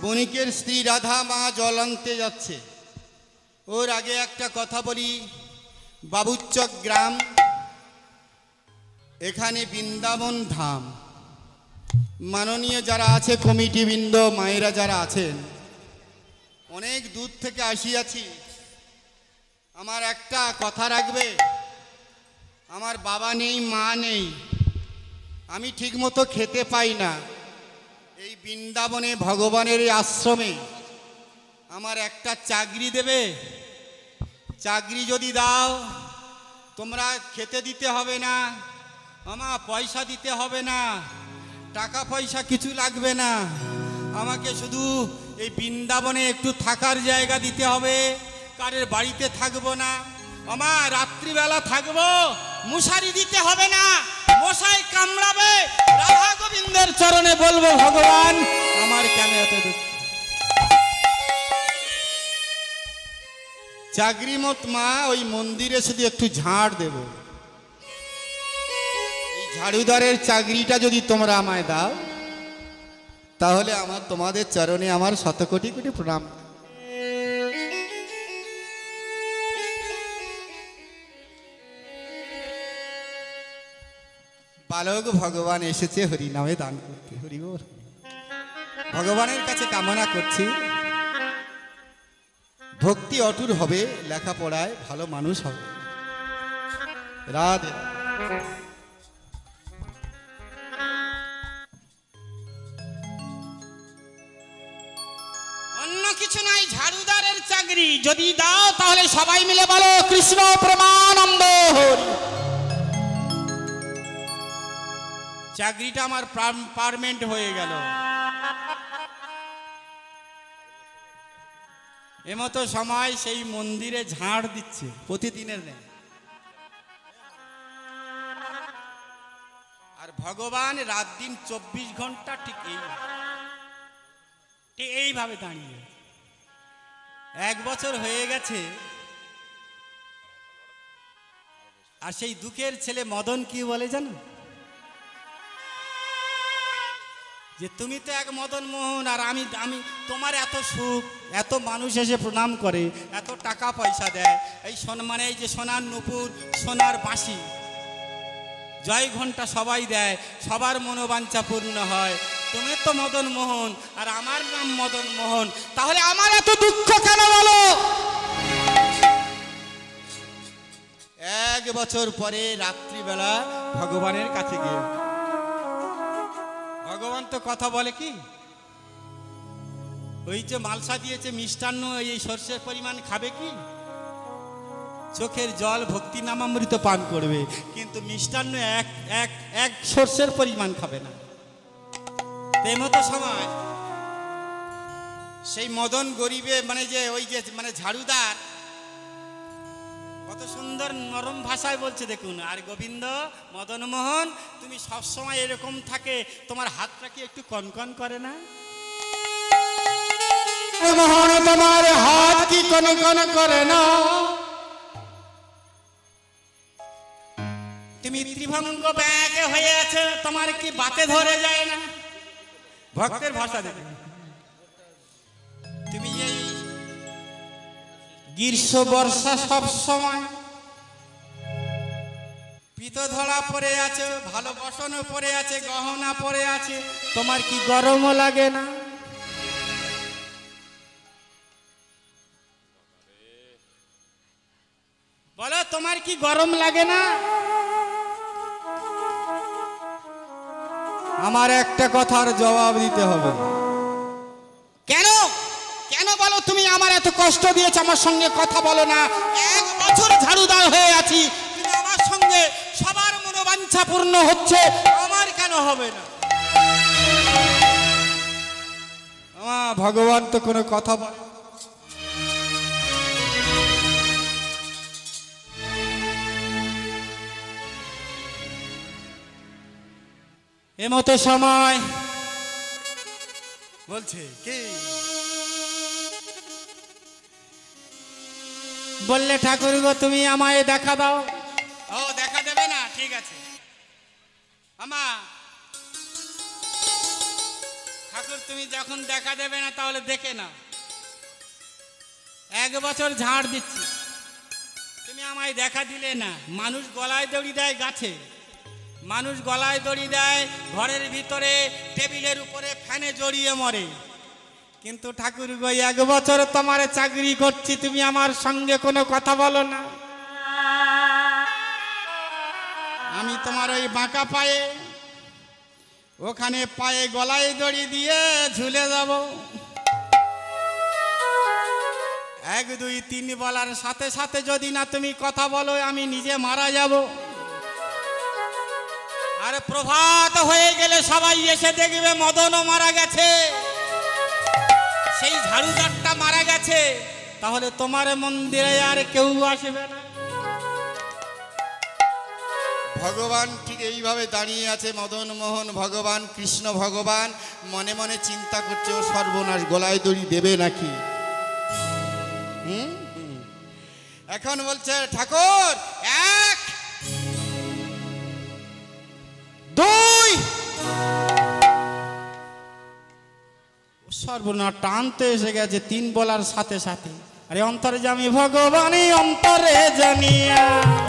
বণিকের স্ত্রী রাধা মা জল আনতে যাচ্ছে। ওর আগে একটা কথা বলি, বাবুচক গ্রাম, এখানে বৃন্দাবন ধাম। মাননীয় যারা আছে কমিটিবৃন্দ, মায়েরা যারা আছেন, অনেক দূর থেকে আসিয়াছি। আমার একটা কথা রাখবে, আমার বাবা নেই, মা নেই, আমি ঠিকমতো খেতে পাই না। এই বৃন্দাবনে ভগবানের এই আশ্রমে আমার একটা চাকরি দেবে। চাকরি যদি দাও, তোমরা খেতে দিতে হবে না, আমার পয়সা দিতে হবে না, টাকা পয়সা কিছু লাগবে না। আমাকে শুধু এই বৃন্দাবনে একটু থাকার জায়গা দিতে হবে। কারের বাড়িতে থাকবো না, আমার রাত্রিবেলা থাকবো, মশারি দিতে হবে না, মশাই কামড়াবে। রাধা গোবিন্দের চরণে বলবো, ভগবান আমার কেন এত দুঃখ। চাকরি মত মা, ওই মন্দিরে শুধু একটু ঝাড় দেব। এই ঝাড়ুদারের চাকরিটা যদি তোমরা আমায় দাও, তাহলে আমার তোমাদের চরণে আমার শত কোটি কোটি প্রণাম। বালক ভগবান এসেছে হরি নামে দান করতে। হরি বল। ভগবানের কাছে কামনা করছি, ভক্তি অটুট হবে, লেখাপড়ায় ভালো মানুষ হবে। রাধে। অন্য কিছু নাই, ঝাড়ুদারের চাকরি যদি দাও, তাহলে সবাই মিলে বলো কৃষ্ণ প্রেমানন্দ হরি। চাকরিটা আমার পার্মানেন্ট হয়ে গেল। এমতো সময় সেই মন্দিরে ঝাড় দিচ্ছে প্রতিদিনের নেই। আর ভগবান রাত দিন 24 ঘন্টা ঠিক এইভাবে দাঁড়িয়ে। 1 বছর হয়ে গেছে। আর সেই দুঃখের ছেলে মদন কি বলে জানো, যে তুমি তো এক মদন মোহন, আর আমি তোমার এত সুখ, এত মানুষ এসে প্রণাম করে, এত টাকা পয়সা দেয়, এই সম্মানে এই যে সোনার নুপুর, সোনার বাঁশি, জয় ঘন্টা সবাই দেয়, সবার মনোবাঞ্ছা পূর্ণ হয়। তুমি তো মদন মোহন, আর আমার নাম মদন মোহন, তাহলে আমার এত দুঃখ কেন বলো? 1 বছর পরে রাত্রিবেলা ভগবানের কাছে গিয়ে, ভগবান তো কথা বলে কি, ওই যে মালসা দিয়েছে মিষ্টান্ন, এই সর্ষের পরিমাণ খাবে কি, চোখের জল ভক্তি নামামৃত পান করবে, কিন্তু মিষ্টান্ন এক সর্ষের পরিমাণ খাবে না। এই মতো সময় সেই মদন গরিবে, মানে যে ওই যে মানে ঝাড়ুদার, কত সুন্দর নরম ভাষায় বলছে দেখুন। আর গোবিন্দ, মদন মোহন, তুমি সবসময় এরকম থাকে, তোমার হাতটা কি একটু কনকন করে না? মোহন, তোমার হাত কি কনকন করে না? তুমি ত্রিভঙ্গ ব্যাগ হয়ে আছে, তোমার কি বাতে ধরে যায় না? ভক্তের ভাষা দেখে। তুমি এই গ্রীষ্ম বর্ষা সব সময় পিতো ধরা পড়ে আছে, ভালো বসনও পড়ে আছে, গহনা পড়ে আছে, তোমার কি গরমও লাগে না? বলো, তোমার কি গরম লাগে না? আমার একটা কথার জবাব দিতে হবে। কেন কেন বলো, তুমি আমার এত কষ্ট দিয়েছ, আমার সঙ্গে কথা বলো না। 1 বছর ঝাড়ুদার হয়ে আছি, কিন্তু আমার সঙ্গে সবার মনোবাঞ্ছা পূর্ণ হচ্ছে, আমার কেন হবে না? ভগবান তো কোনো কথা বলে। এমতো সময় বলছে কি, বললে ঠাকুর গো তুমি আমায় দেখা দাও। ও দেখা দেবে না, ঠিক আছে। আমা ঠাকুর তুমি যখন দেখা দেবে না তাহলে দেখে না, 1 বছর ঝাড় দিচ্ছি, তুমি আমায় দেখা দিলে না। মানুষ গলায় দড়ি দেয় গাছে, মানুষ গলায় দড়ি দেয় ঘরের ভিতরে, টেবিলের উপরে, ফ্যানে জড়িয়ে মরে। কিন্তু ঠাকুর গো 1 বছর তোমার চাকরি করছি, তুমি আমার সঙ্গে কোনো কথা বলো না। আমি তোমার ওই বাঁকা পায়ে, ওখানে পায়ে গলায় দড়ি দিয়ে ঝুলে যাব। 1 2 3 বলার সাথে সাথে যদি না তুমি কথা বলো, আমি নিজে মারা যাব। আরে প্রভাত হয়ে গেলে সবাই এসে দেখবে মদনও মারা গেছে, সেই ঝাড়ুদারটা মারা গেছে, তাহলে তোমার মন্দিরে আর কেউ আসবে না। ভগবান ঠিক এইভাবে দাঁড়িয়ে আছে, মদন মোহন ভগবান, কৃষ্ণ ভগবান মনে মনে চিন্তা করছে ও সর্বনাশ, গলায় দড়ি দেবে নাকি। এখন বলছে ঠাকুর 1 2, সর্বনাশ টানতে এসে গেছে 3 বলার সাথে সাথে। আরে অন্তর্যামী ভগবানই অন্তরে জানিয়া,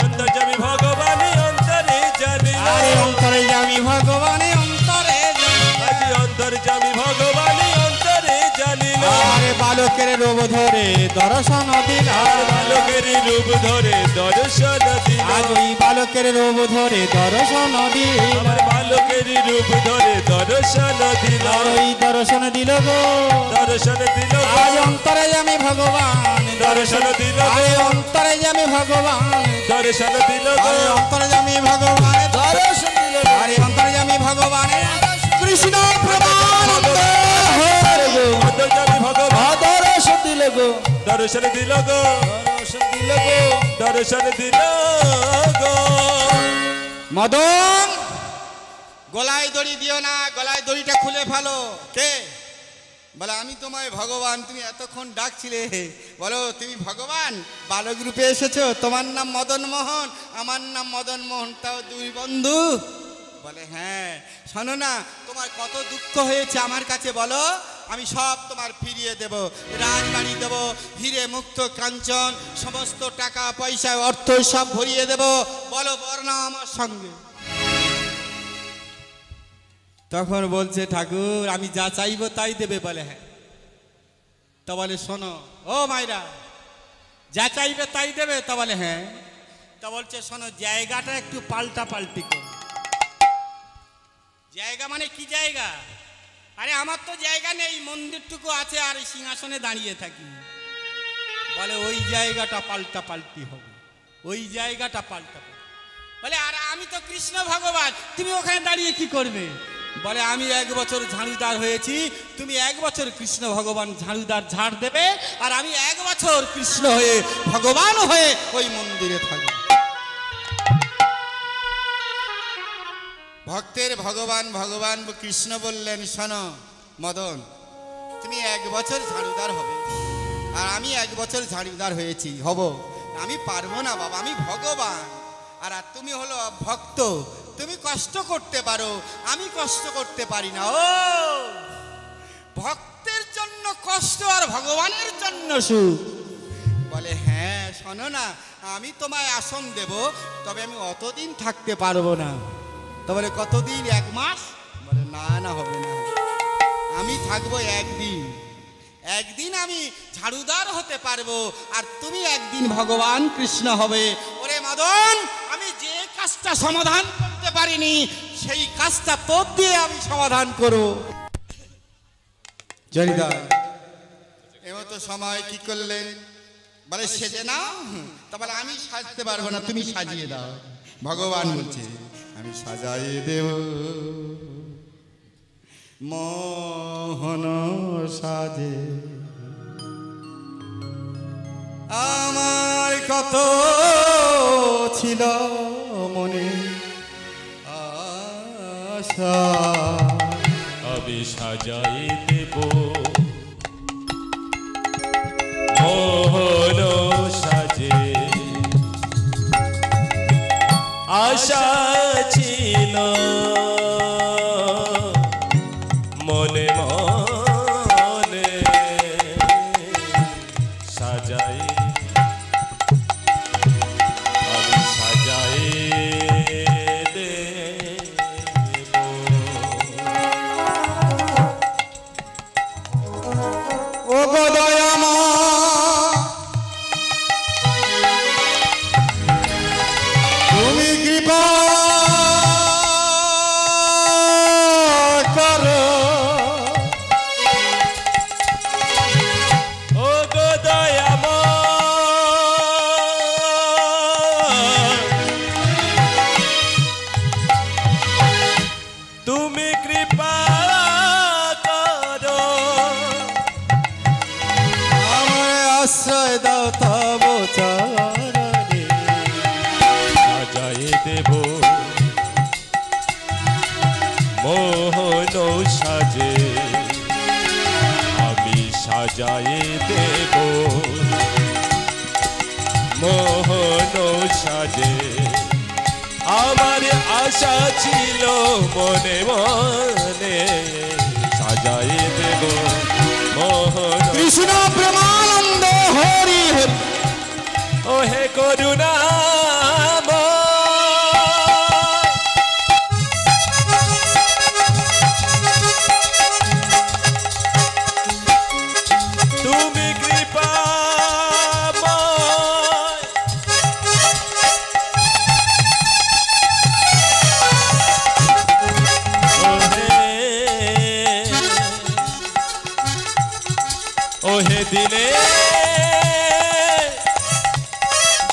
অন্তর্যামী ভগবানই অন্তরে জানিয়া, আরে অন্তর্যামী ভগবানই অন্তরে জানিয়া, আজ অন্তর্যামী ভগবানই অন্তরে জানিল। আরে বালকের রূপ ধরে দর্শন দিল, আর বালকের রূপ ধরে দর্শন দিল, আজ ওই বালকের রূপ ধরে দর্শন দিল, আমার বালকের রূপ ধরে দর্শন দিল, আর ওই দর্শন দিল গো, দর্শন দিল, আজ অন্তর্যামী ভগবান দর্শন দিল, আরে অন্তর্যামী ভগবান, দর্শন দিল, আরে অন্তর্যামী ভগবান দর্শন দিল, আরে অন্তর্যামী ভগবান কৃষ্ণ প্রমানন্দ হরে গো, অন্তর্যামী ভগবান দর্শন দিল গো, দর্শন দিল গো, দর্শন দিল গো। দর্শন দিল গো। মদন গলায় দড়ি দিও না, গলায় দড়িটা খুলে ফেলো। কে বলে আমি তোমায় ভগবান, তুমি এতক্ষণ ডাকছিলে, বলো তুমি ভগবান, বালক রূপে এসেছো, তোমার নাম মদন মোহন, আমার নাম মদন মোহন, তাও 2 বন্ধু। বলে হ্যাঁ, শোনো না, তোমার কত দুঃখ হয়েছে আমার কাছে বলো, আমি সব তোমার ফিরিয়ে দেব, রাজবাড়ি দেব, হিরে মুক্ত কাঞ্চন, সমস্ত টাকা পয়সা অর্থ সব ভরিয়ে দেব, বলো বর্ণা আমার সঙ্গে। তখন বলছে ঠাকুর আমি যা চাইবো তাই দেবে। বলে হ্যাঁ। তা বলে শোনো ও মাইরা, যা চাইবে তাই দেবে? তা বলে হ্যাঁ। তা বলছে শোনো, জায়গাটা একটু পাল্টা পাল্টি করো। জায়গা মানে কি জায়গা? আরে আমার তো জায়গা নেই, মন্দিরটুকু আছে আর সিংহাসনে দাঁড়িয়ে থাকি। বলে ওই জায়গাটা পাল্টা পাল্টি হবে, ওই জায়গাটা পাল্টা। বলে আর আমি তো কৃষ্ণ ভগবান, তুমি ওখানে দাঁড়িয়ে কি করবে? বলে আমি 1 বছর ঝাড়ুদার হয়েছি, তুমি 1 বছর কৃষ্ণ ভগবান ঝাড়ুদার ঝাড় দেবে, আর আমি 1 বছর কৃষ্ণ হয়ে ভগবান হয়ে ওই মন্দিরে থাকবো। ভক্তের ভগবান ভগবান কৃষ্ণ বললেন শোনো মদন, তুমি 1 বছর ঝাড়ুদার হবে, আর আমি 1 বছর ঝাড়ুদার হয়েছি হব, আমি পারবো না বাবা, আমি ভগবান, আর তুমি হলো ভক্ত, তুমি কষ্ট করতে পারো, আমি কষ্ট করতে পারি না। ও ভক্তের জন্য কষ্ট আর ভগবানের জন্য সুখ। বলে হ্যাঁ শোনো না, আমি তোমায় আসন দেব, তবে আমি অতদিন থাকতে পারবো না। তো বলে কতদিন? 1 মাস? বলে না না হবে না, আমি থাকবো 1 দিন, 1 দিন আমি ঝাড়ুদার হতে পারবো, আর তুমি 1 দিন ভগবান কৃষ্ণ হবে। ওরে মদন, আমি যে কাজটা সমাধান করতে পারিনি সেই কাজটা তোর দিয়ে আমি সমাধান করবো। জরিদার এমতো সময় কি করলেন? বলে সেজে নাও। তা বলে আমি সাজতে পারবো না, তুমি সাজিয়ে দাও। ভগবান বলছে আমি সাজাইয়ে দেব, মোহন সাজে আমার কত ছিল মনে আশা, আমি সাজাই দেব মোহন সাজে, আশা ছিল মনে ও গো দয়াময় তুমি কৃপা করো ও গো দয়াময় তুমি কৃপা করো আমায় আশ্রয় দাও তব চরণে সাজায়ে দেব মোহন সাজে আমি সাজায়ে দেব মোহন সাজে আমার আশা ছিল মনে মনে সাজায়ে দেব মোহন কৃষ্ণ প্রেমানন্দ হরি হরি ও হে করুণা তুমি কৃপা ও হে দিলে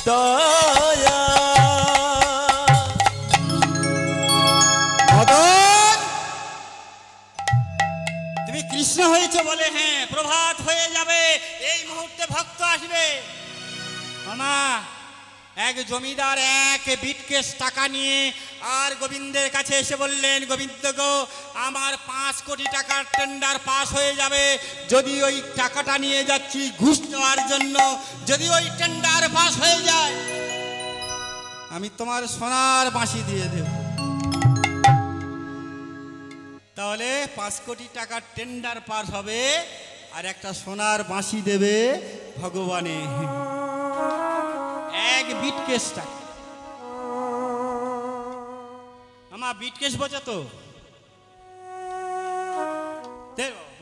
দয়া মদন তুমি কৃষ্ণ হয়েছে বলে হ্যাঁ প্রভাত হয়ে যাবে এই মুহূর্তে ভক্ত আসবে মামা এক জমিদার এক বিটকেস টাকা নিয়ে আর গোবিন্দের কাছে এসে বললেন গোবিন্দ গো আমার 5 কোটি টাকার টেন্ডার পাস হয়ে যাবে যদি ওই টাকাটা নিয়ে যাচ্ছি ঘুষ দেওয়ার জন্য যদি ওই টেন্ডার পাস হয়ে যায় আমি তোমার সোনার বাঁশি দিয়ে দেব তাহলে 5 কোটি টাকার টেন্ডার পাস হবে আর একটা সোনার বাঁশি দেবে ভগবানে এক বিটকেস টাকা আমার বিটকেস বোঝা তো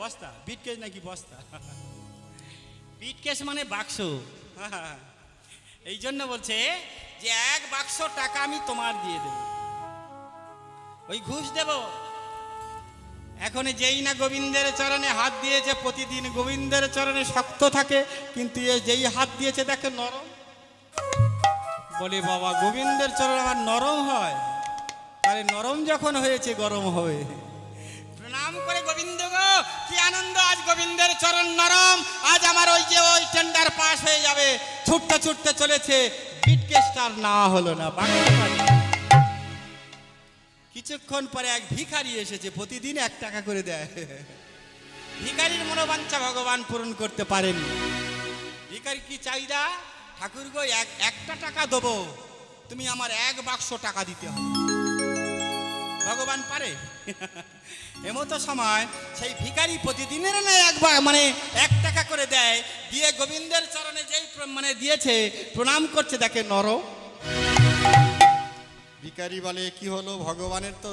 বস্তা বিটকেস নাকি বস্তা বিটকেস মানে বাক্স এই জন্য বলছে যে এক বাক্স টাকা আমি তোমার দিয়ে দেব ওই ঘুষ দেব এখন যেই না গোবিন্দের চরণে হাত দিয়েছে প্রতিদিন গোবিন্দের চরণে শক্ত থাকে কিন্তু যেই হাত দিয়েছে দেখে নরম বলে বাবা গোবিন্দের চরণ আমার নরম হয় তাহলে নরম যখন হয়েছে গরম হবে প্রণাম করে গোবিন্দ গো কি আনন্দ আজ গোবিন্দের চরণ নরম আজ আমার ওই যে ওই টেন্ডার পাস হয়ে যাবে ছুটতে ছুটতে চলেছে বিটকেসটার না হলো না কিছুক্ষণ পরে এক ভিখারি এসেছে প্রতিদিন 1 টাকা করে দেয় ভিখারির মনোবাঞ্ছা ভগবান পূরণ করতে পারেন ভিখারি কি চাহিদা ঠাকুর গো একটা টাকা দেবো তুমি আমার 1 বাক্স টাকা দিতে হবে ভগবান পারে এমতো সময় সেই ভিখারি প্রতিদিনের না একবার মানে 1 টাকা করে দেয় দিয়ে গোবিন্দের চরণে যেই মানে দিয়েছে প্রণাম করছে দেখে নরম ভিখারি বলে কি হলো ভগবানের তো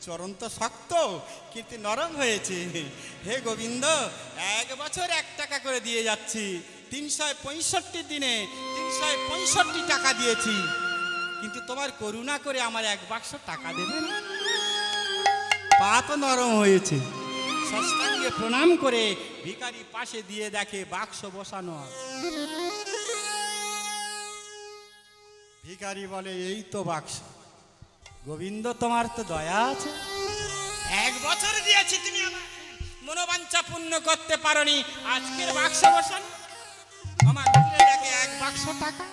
চরণ তো শক্ত কিন্তু নরম হয়েছে হে গোবিন্দ 1 বছর 1 টাকা করে দিয়ে যাচ্ছি 365 দিনে 365 টাকা দিয়েছি কিন্তু তোমার করুণা করে আমার 1 বাক্স টাকা দেবে না পা তো নরম হয়েছে সস্তাঙ্গে প্রণাম করে ভিখারি পাশে দিয়ে দেখে বাক্স বসানো আছে ভিখারি বলে এই তো বাক্স গোবিন্দ তোমার তো দয়া আছে 1 বছর দিয়েছি তুমি আমার মনোবাঞ্ছা পূর্ণ করতে পারোনি আজকের বাক্স বসানো আমার দেখে 1 বাক্স টাকা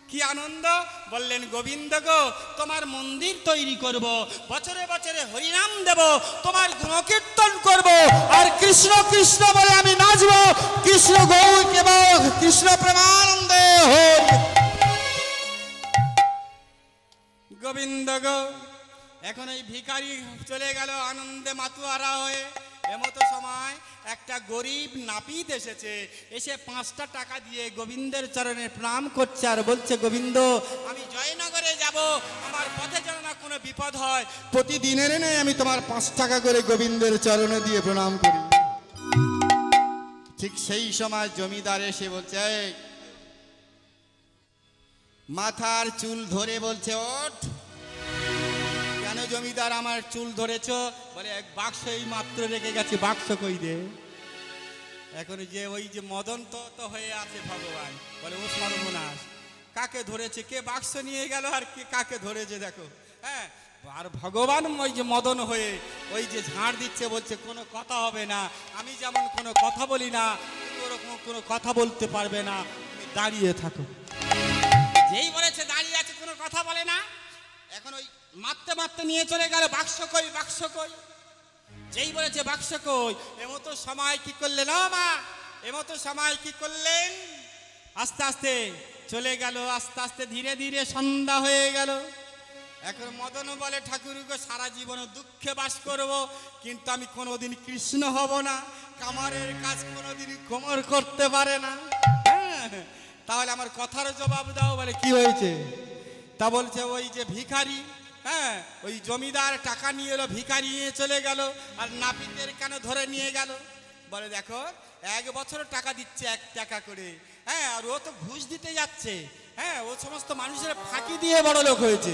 কি আনন্দ বললেন গোবিন্দ গো তোমার মন্দির তৈরি করব বছরে বছরে হরিনাম দেব তোমার গুণকীর্তন করব আর কৃষ্ণ কৃষ্ণ বলে আমি নাচব কৃষ্ণ গৌর কেবল কৃষ্ণ প্রেমানন্দে হরি গোবিন্দ গো এখন এই ভিখারি চলে গেল আনন্দে মাতুয়ারা হয়ে এমতো সময় একটা গরিব নাপিত এসেছে এসে 5টা টাকা দিয়ে গোবিন্দের চরণে প্রণাম করছে আর বলছে গোবিন্দ আমি জয়নগরে যাব আমার পথে যেন না কোনো বিপদ হয় প্রতিদিনের নেই আমি তোমার 5 টাকা করে গোবিন্দের চরণে দিয়ে প্রণাম করি ঠিক সেই সময় জমিদার এসে বলছে, "এই, মাথার চুল ধরে বলছে ওঠ।" কেন জমিদার আমার চুল ধরেছ? বলে, এক বাক্স এই মাত্র রেখে গেছে, বাক্স কই দে। এখন যে ওই যে মদন তো হয়ে আছে ভগবান, বলে ও সর্বনাশ, কাকে ধরেছে, কে বাক্স নিয়ে গেল আর কে কাকে ধরেছে দেখো। হ্যাঁ, আর ভগবান ওই যে মদন হয়ে ওই যে ঝাড় দিচ্ছে, বলছে কোনো কথা হবে না, আমি যেমন কোনো কথা বলি না, তুমি ওরকম কোনো কথা বলতে পারবে না, তুমি দাঁড়িয়ে থাকো। যেই বলেছে দাঁড়িয়ে আছে, কোনো কথা বলে না। এখন ওই মারতে মারতে নিয়ে চলে গেল, বাক্স কই, বাক্স কই। যেই বলেছে বাক্স কই, এমতো সময় কি করলেন মা, এমতো সময় কি করলেন, আস্তে আস্তে চলে গেল, আস্তে আস্তে ধীরে ধীরে সন্ধ্যা হয়ে গেল। এখন মদন বলে, ঠাকুরগো সারা জীবন দুঃখে বাস করব, কিন্তু আমি কোনোদিন কৃষ্ণ হব না, কামারের কাজ কোনোদিন কোমর করতে পারে না। হ্যাঁ, তাহলে আমার কথার জবাব দাও। বলে কি হয়েছে? তা বলছে ওই যে ভিখারি, হ্যাঁ, ওই জমিদার টাকা নিয়ে এলো, ভিখারি নিয়ে চলে গেল, আর নাপিতের কেন ধরে নিয়ে গেল। বলে দেখো, 1 বছর টাকা দিচ্ছে 1 টাকা করে, হ্যাঁ, আর ও তো ঘুষ দিতে যাচ্ছে, হ্যাঁ, ও সমস্ত মানুষের ফাঁকি দিয়ে বড় লোক হয়েছে,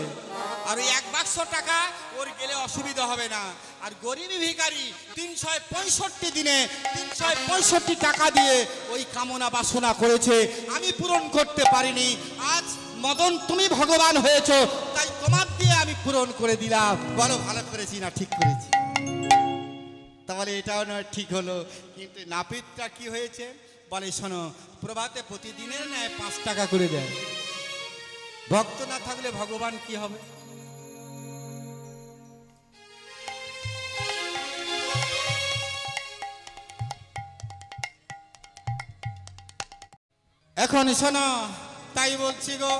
আর ওই 1 বাক্স টাকা ওর গেলে অসুবিধা হবে না। আর গরিবী ভিখারি 365 দিনে 365 টাকা দিয়ে ওই কামনা বাসনা করেছে, আমি পূরণ করতে পারিনি। আজ মদন তুমি ভগবান হয়েছো, তাই তোমার দিয়ে আমি পূরণ করে দিলাম। বলো ভালো করেছি না ঠিক করেছি? তাহলে এটাও নয় ঠিক হলো, কিন্তু নাপিতটা কি হয়েছে? বলে শোনো, প্রভাতে প্রতিদিনের ন্যায় 5 টাকা করে দেয়, ভক্ত না থাকলে ভগবান কি হবে? এখন শোনো, তাই বলছি গো,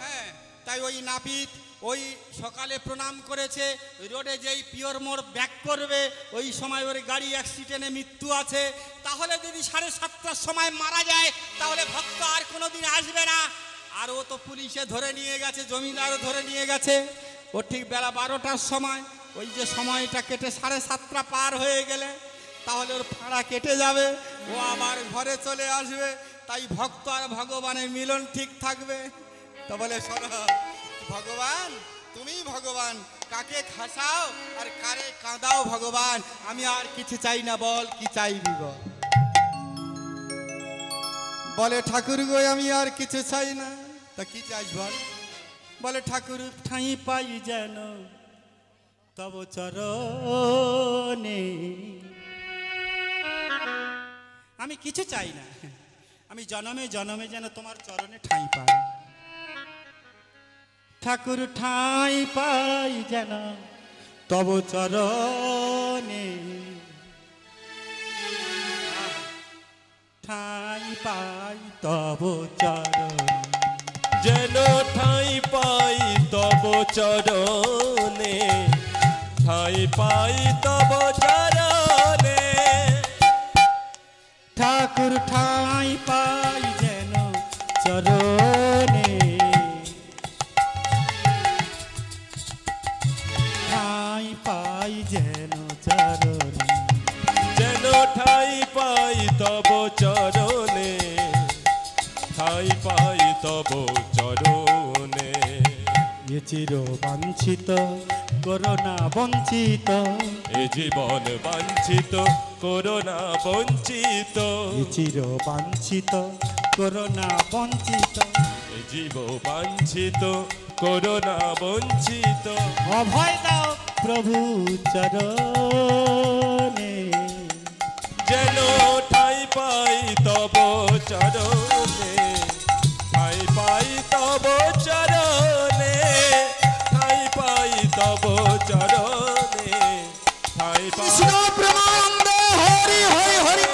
হ্যাঁ, তাই ওই নাপিত ওই সকালে প্রণাম করেছে, রোডে যেই পিওর মোড় ব্যাক করবে, ওই সময় ওর গাড়ি অ্যাক্সিডেন্টে মৃত্যু আছে। তাহলে যদি 7:30টার সময় মারা যায়, তাহলে ভক্ত আর কোনোদিন আসবে না। আর ও তো পুলিশে ধরে নিয়ে গেছে, জমিদারও ধরে নিয়ে গেছে। ও ঠিক বেলা 12টার সময়, ওই যে সময়টা কেটে 7:30টা পার হয়ে গেলে তাহলে ওর ভাড়া কেটে যাবে, ও আবার ঘরে চলে আসবে। তাই ভক্ত আর ভগবানের মিলন ঠিক থাকবে। তা বলে শোনো, ভগবান তুমি ভগবান, কাকে খাসাও আর কারে কাঁদাও ভগবান, আমি আর কিছু চাই না, বল কি চাইবি বল। বলে ঠাকুর গো আমি আর কিছু চাই না। তা কি চাইছ বল? বলে ঠাকুর ঠাঁই পাই যেন তব চরণে, আমি কিছু চাই না, আমি জনমে জনমে যেন তোমার চরণে ঠাঁই পাই। ঠাকুর ঠাঁই পাই যেন তব চরণে, ঠাঁই পাই তব চরণে, যেন ঠাঁই পাই তব চরণে, ঠাঁই পাই তব চরণে। ঠাকুর ঠাঁই পাই যেন চরণে, ঠাঁই পাই যেন চরণে, যেন ঠাঁই পাই তব চরণে, ঠাঁই পাই তব চরণে। এ চির বাঞ্ছিত করোনা বঞ্চিত, এ জীবন বাঞ্ছিত করোনা বঞ্চিত, এ চির বাঞ্ছিত করোনা বঞ্চিত, এ জীব বাঞ্ছিত করোনা বঞ্চিত। অভয় দাও প্রভু চরণে, যেন ঠাঁই পাই তব চরণে, ঠাঁই পাই তব চরণে, ঠাঁই পাই তব চরণে, ঠাঁই পাই। কৃষ্ণ প্রেমানন্দ হরি হরি হরি।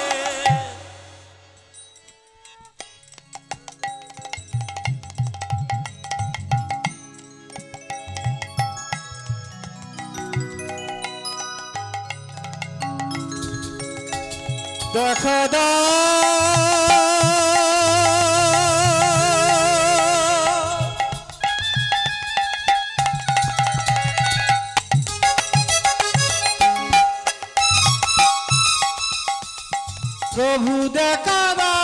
দেখা প্রভু দেখা দাও,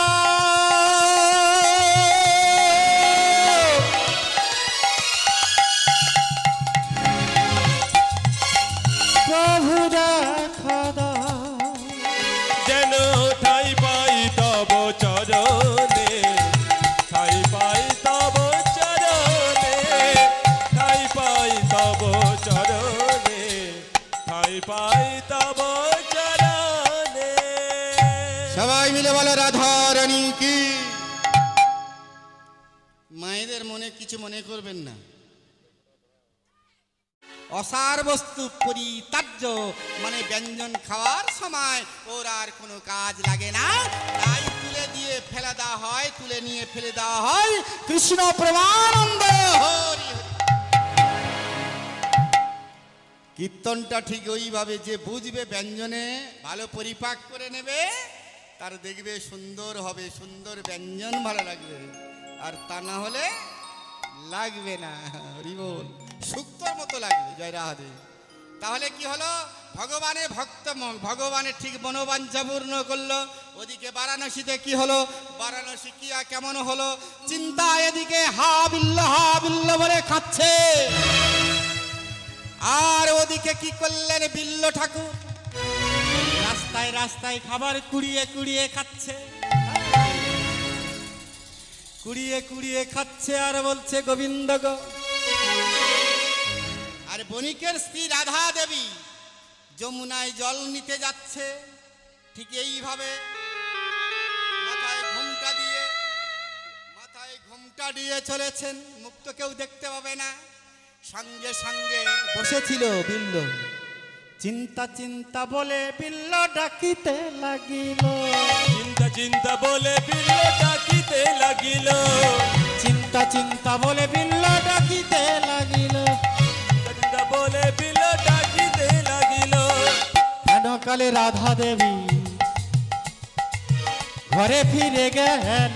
প্রভু দেখা দাও, যেন ঠাই পাই তব চরণে, ঠাই পাই তব চরণে, ঠাই পাই তব চরণে, ঠাই পাই তব চরণে। সবাই মিলে বলো রাধা রানী কি। মায়েদের মনে কিছু মনে করবেন না, অসার বস্তু পরিত্যাজ্য, মানে ব্যঞ্জন খাওয়ার সময় ওর আর কোনো কাজ লাগে না, তাই তুলে দিয়ে ফেলে দেওয়া হয়, তুলে নিয়ে ফেলে দেওয়া হয়। কৃষ্ণ প্রেমানন্দ হরি হরি। কীর্তনটা ঠিক ওইভাবে, যে বুঝবে ব্যঞ্জনে ভালো পরিপাক করে নেবে, তার দেখবে সুন্দর হবে, সুন্দর ব্যঞ্জন ভালো লাগবে, আর তা না হলে লাগবে না। হরি বল, শুক্তোর মতো লাগবে। জয় রাধে। তাহলে কি হলো, ভগবানের ভক্ত ভগবানের ঠিক মনোবাঞ্ছা পূর্ণ করলো। ওদিকে বারাণসীতে কি হলো, বারাণসী কি আর কেমন হলো, চিন্তা এদিকে হা বিল্ল বলে খাচ্ছে, আর ওদিকে কি করলেন বিল্ল ঠাকুর, রাস্তায় রাস্তায় খাবার কুড়িয়ে কুড়িয়ে খাচ্ছে, কুড়িয়ে কুড়িয়ে খাচ্ছে, আর বলছে গোবিন্দ গো। আর বণিকের স্ত্রী রাধা দেবী যমুনায় জল নিতে যাচ্ছে, ঠিক এইভাবে মাথায় ঘোমটা দিয়ে চলেছেন, মুখ তো কেউ দেখতে পাবে না। সঙ্গে সঙ্গে বসেছিল বিল্ল, চিন্তা চিন্তা বলে বিল্ল ডাকিতে লাগিল, চিন্তা চিন্তা বলে বিল্ল ডাকিতে লাগিল, চিন্তা চিন্তা বলে বিল্ল ডাকিতে লাগিল, চিন্তা বলে বিল্ল ডাকিতে লাগিল। হেন কালে রাধা দেবী ঘরে ফিরে গেল,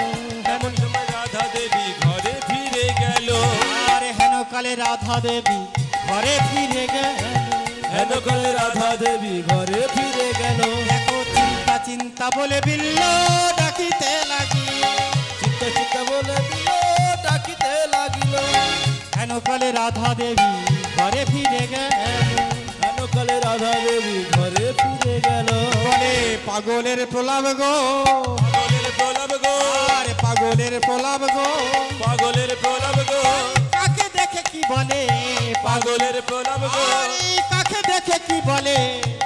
এমন সময় রাধা দেবী ঘরে ফিরে গেল, আরে হেন কালে রাধা দেবী ঘরে ফিরে গেল, হেন করে রাধা দেবী ঘরে ফিরে গেল। দেখো চিন্তা চিন্তা বলে বিল্ল ডাকিতে লাগিল, চিন্তা চিন্তা বলে বিল্ল ডাকিতে লাগিল, হেন কালে রাধা দেবী ঘরে ফিরে গেল, হেন কালে রাধা দেবী ঘরে ফিরে গেল। বলে পাগলের প্রলাপ গো, পাগলের প্রলাপ গো, আরে পাগলের প্রলাপ গো, পাগলের প্রলাপ গো, কাকে দেখে কি বলে, পাগলের প্রলাপ গো, আরে কাকে দেখে কি বলে,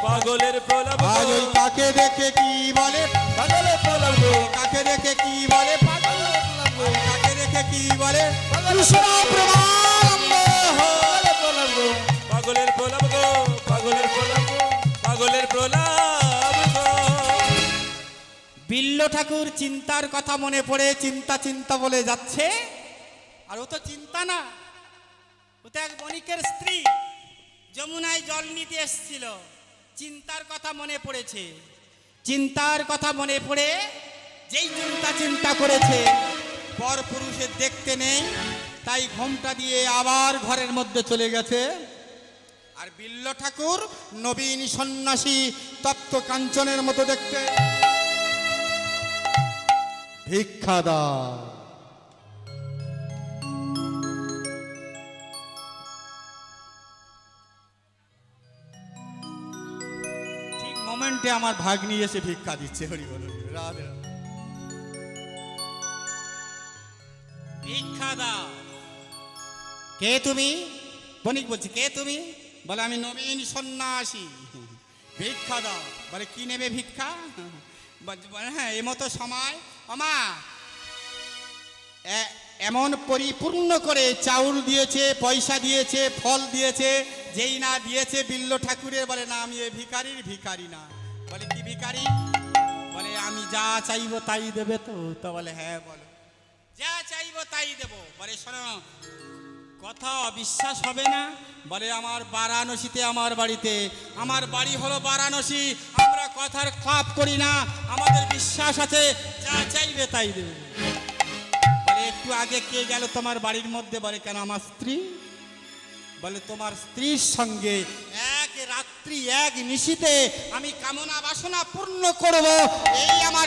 পাগলের প্রলাপ আজ গো, ওই কাকে দেখে কি বলে, পাগলের প্রলাপ গো, কাকে দেখে কি বলে, কাকে দেখে কি বলে, কৃষ্ণ প্রেমানন্দ হরি বল। পাগলের প্রলাপ গো, পাগলের প্রলাপ গো, পাগলের প্রলাপ গো। বিল্ল ঠাকুর চিন্তার কথা মনে পড়ে চিন্তা চিন্তা বলে যাচ্ছে, আর ও তো চিন্তা না, ও তো এক বণিকের স্ত্রী, যমুনায় জল নিতে এসেছিল, চিন্তার কথা মনে পড়েছে, চিন্তার কথা মনে পড়ে যেই চিন্তা করেছে পর পুরুষের দেখতে নেই, তাই ঘোমটা দিয়ে আবার ঘরের মধ্যে চলে গেছে। আর বিল্ল ঠাকুর নবীন সন্ন্যাসী তপ্ত কাঞ্চনের মতো দেখতে, ভিক্ষা দাও। ঠিক মোমেন্টে আমার ভাগ্নি এসে ভিক্ষা দিচ্ছে, হরি বল, রাধে রাধে। ভিক্ষা দাও। কে তুমি? বণিক বলছে, কে তুমি? বলে আমি নবীন সন্ন্যাসী, ভিক্ষা দাও। বলে কি নেবে ভিক্ষা? বলে হ্যাঁ এমতো সময় আমা এমন পরিপূর্ণ করে চাউল দিয়েছে, পয়সা দিয়েছে, ফল দিয়েছে, যেই না দিয়েছে বিল্ল ঠাকুরের, বলে না আমি এ ভিখারির ভিখারি না। বলে কি ভিখারি? বলে আমি যা চাইবো তাই দেবে তো? তো বলে হ্যাঁ বলো, যা চাইবো তাই দেবো। বলে শোনো, কথা অবিশ্বাস হবে না। বলে আমার বারাণসীতে, আমার বাড়িতে, আমার বাড়ি হলো বারাণসী, আমরা কথার খাপ করি না, আমাদের বিশ্বাস আছে, যা চাইবে তাই দেবে। বলে একটু আগে কে গেল তোমার বাড়ির মধ্যে? বলে কেন আমার স্ত্রী। বলে তোমার স্ত্রীর সঙ্গে এক রাত্রি এক নিশীতে আমি কামনা বাসনা পূর্ণ করব, এই আমার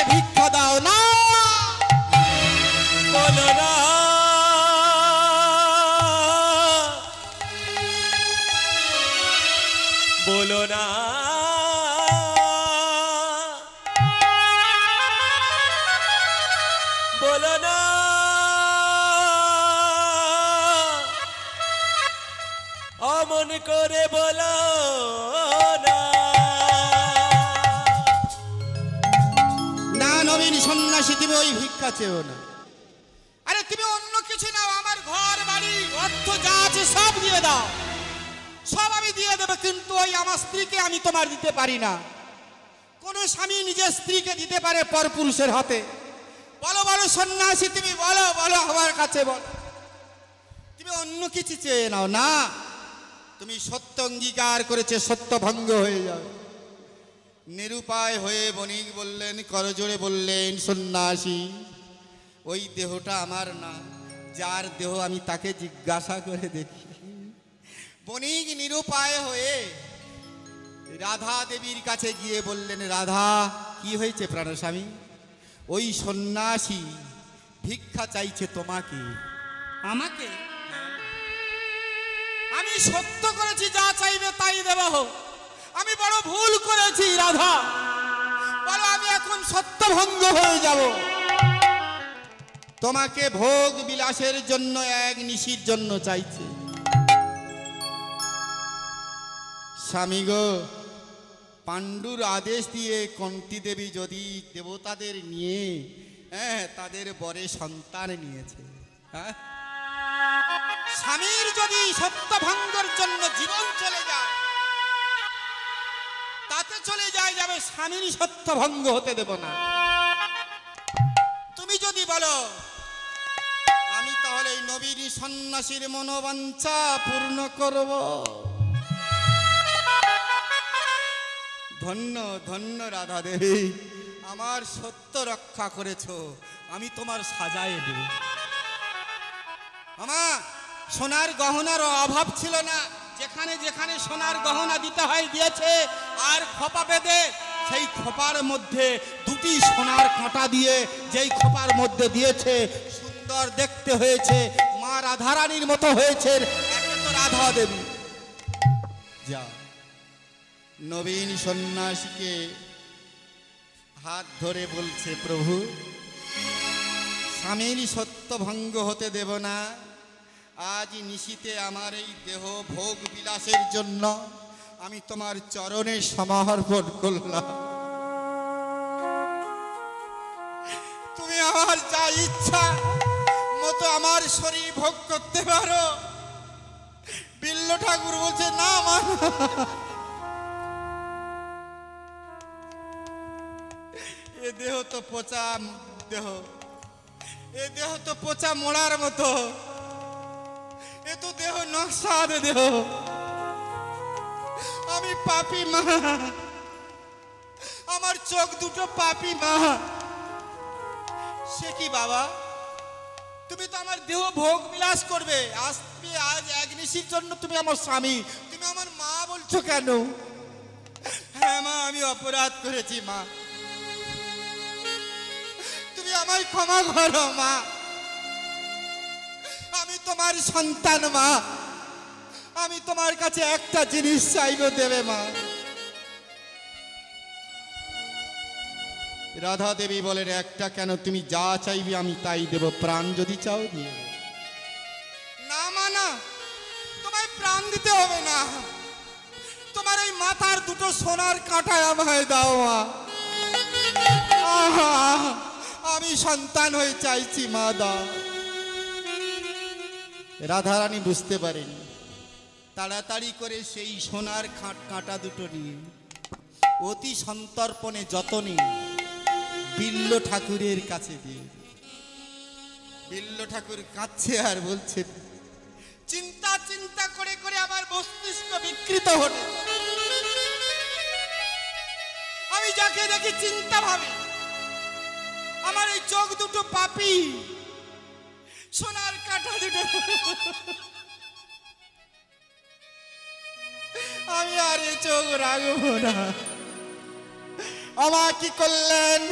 মন করে বলো না। না নবীন সন্ন্যাসী, তুমি ওই ভিক্ষা চেও না। আরে তুমি অন্য কিছু নাও, আমার ঘর বাড়ি অর্থ যা আছে সব দিয়ে দাও, সব আমি দিয়ে দেবো, কিন্তু ওই আমার স্ত্রীকে আমি তোমার দিতে পারি না। কোন স্বামী নিজের স্ত্রীকে দিতে পারে পরপুরুষের হাতে? বলো বলো সন্ন্যাসী, তুমি বলো বলো আমার কাছে বলো, তুমি অন্য কিছু চেয়ে নাও না। তুমি সত্য অঙ্গীকার করেছে, সত্য ভঙ্গ হয়ে যাবে। নিরুপায় হয়ে বণিক বললেন, করজোড়ে বললেন, সন্ন্যাসী ওই দেহটা আমার না, যার দেহ আমি তাকে জিজ্ঞাসা করে দেখি। বণিক নিরুপায় হয়ে রাধা দেবীর কাছে গিয়ে বললেন, রাধা কি হয়েছে প্রাণস্বামী? ওই সন্ন্যাসী ভিক্ষা চাইছে তোমাকে। আমাকে? আমি সত্য করেছি, যা চাইবে তাই দেব। আমি বড় ভুল করেছি রাধা, বলো আমি এখন সত্য ভঙ্গ হয়ে যাব। তোমাকে ভোগ বিলাসের জন্য এক নিশির জন্য চাইছে। স্বামী গো, পাণ্ডুর আদেশ দিয়ে কুন্তী দেবী যদি দেবতাদের নিয়ে তাদের বরে সন্তান নিয়েছে, হ্যাঁ, স্বামীর যদি সত্য ভঙ্গের জন্য জীবন চলে যায়, তাতে চলে যায় যাবে, স্বামীর সত্য ভঙ্গ হতে দেব না। তুমি যদি বলো আমি তাহলে এই নবীর সন্ন্যাসীর মনোবাঞ্ছা পূর্ণ করব। ধন্য ধন্য রাধা দেবী, আমার সত্য রক্ষা করেছো, আমি তোমার সাজায় দেব। আমার সোনার গহনার অভাব ছিল না, যেখানে যেখানে সোনার গহনা দিতে হয় দিয়েছে, আর খোপা বেঁধে সেই খোপার মধ্যে দুটি সোনার কাঁটা দিয়ে যেই খোপার মধ্যে দিয়েছে, সুন্দর দেখতে হয়েছে, মা রাধারানীর মতো হয়েছে। একে তো রাধা দেবী। যা নবীন সন্ন্যাসীকে হাত ধরে বলছে, প্রভু স্বামীর সত্য ভঙ্গ হতে দেব না। আজ নিশীতে আমার এই দেহ ভোগ বিলাসের জন্য আমি তোমার চরণে সমর্পণ করলাম। তুমি আমার যা ইচ্ছা মতো আমার শরীর ভোগ করতে পারো। বিল্ল ঠাকুর বলছে, না মা, এ দেহ তো পচা দেহ, এ দেহ তো পচা মোড়ার মতো, এ তো দেহ নকশাদ দেহ। আমি পাপী মা, আমার চোখ দুটো পাপী মা। সে কি বাবা, তুমি তো আমার দেহ ভোগ বিলাস করবে, আসবে আজ এক নিশির জন্য তুমি আমার স্বামী, তুমি আমার মা বলছো কেন? হ্যাঁ মা, আমি অপরাধ করেছি মা, তুমি আমায় ক্ষমা করো মা। আমি তোমার সন্তান মা, আমি তোমার কাছে একটা জিনিস চাইবো, দেবে মা? রাধা দেবী বলেন, একটা কেন, তুমি যা চাইবে আমি তাই দেব, প্রাণ যদি চাও দিয়ে দেব। না মা না, তোমায় প্রাণ দিতে হবে না, তোমার ওই মাথার দুটো সোনার কাঁটায় আমায় দাও মা। আহা, আমি সন্তান হয়ে চাইছি মা, দাও। রাধারানী বুঝতে পারেন, তাড়াতাড়ি করে সেই সোনার কাঁটা দুটো নিয়ে অতি সন্তর্পণে যতনে বিল্ল ঠাকুরের কাছে দিয়ে, বিল্ল ঠাকুর কাঁদছে আর বলছে, চিন্তা চিন্তা করে করে আমার মস্তিষ্ক বিকৃত হলো। আমি যাকে দেখি চিন্তা ভাবে, আমার এই চোখ দুটো পাপী, সোনার কাঁটা দুটো, আমি আর এই চোখ রাখবো না। আমার কি করলেন,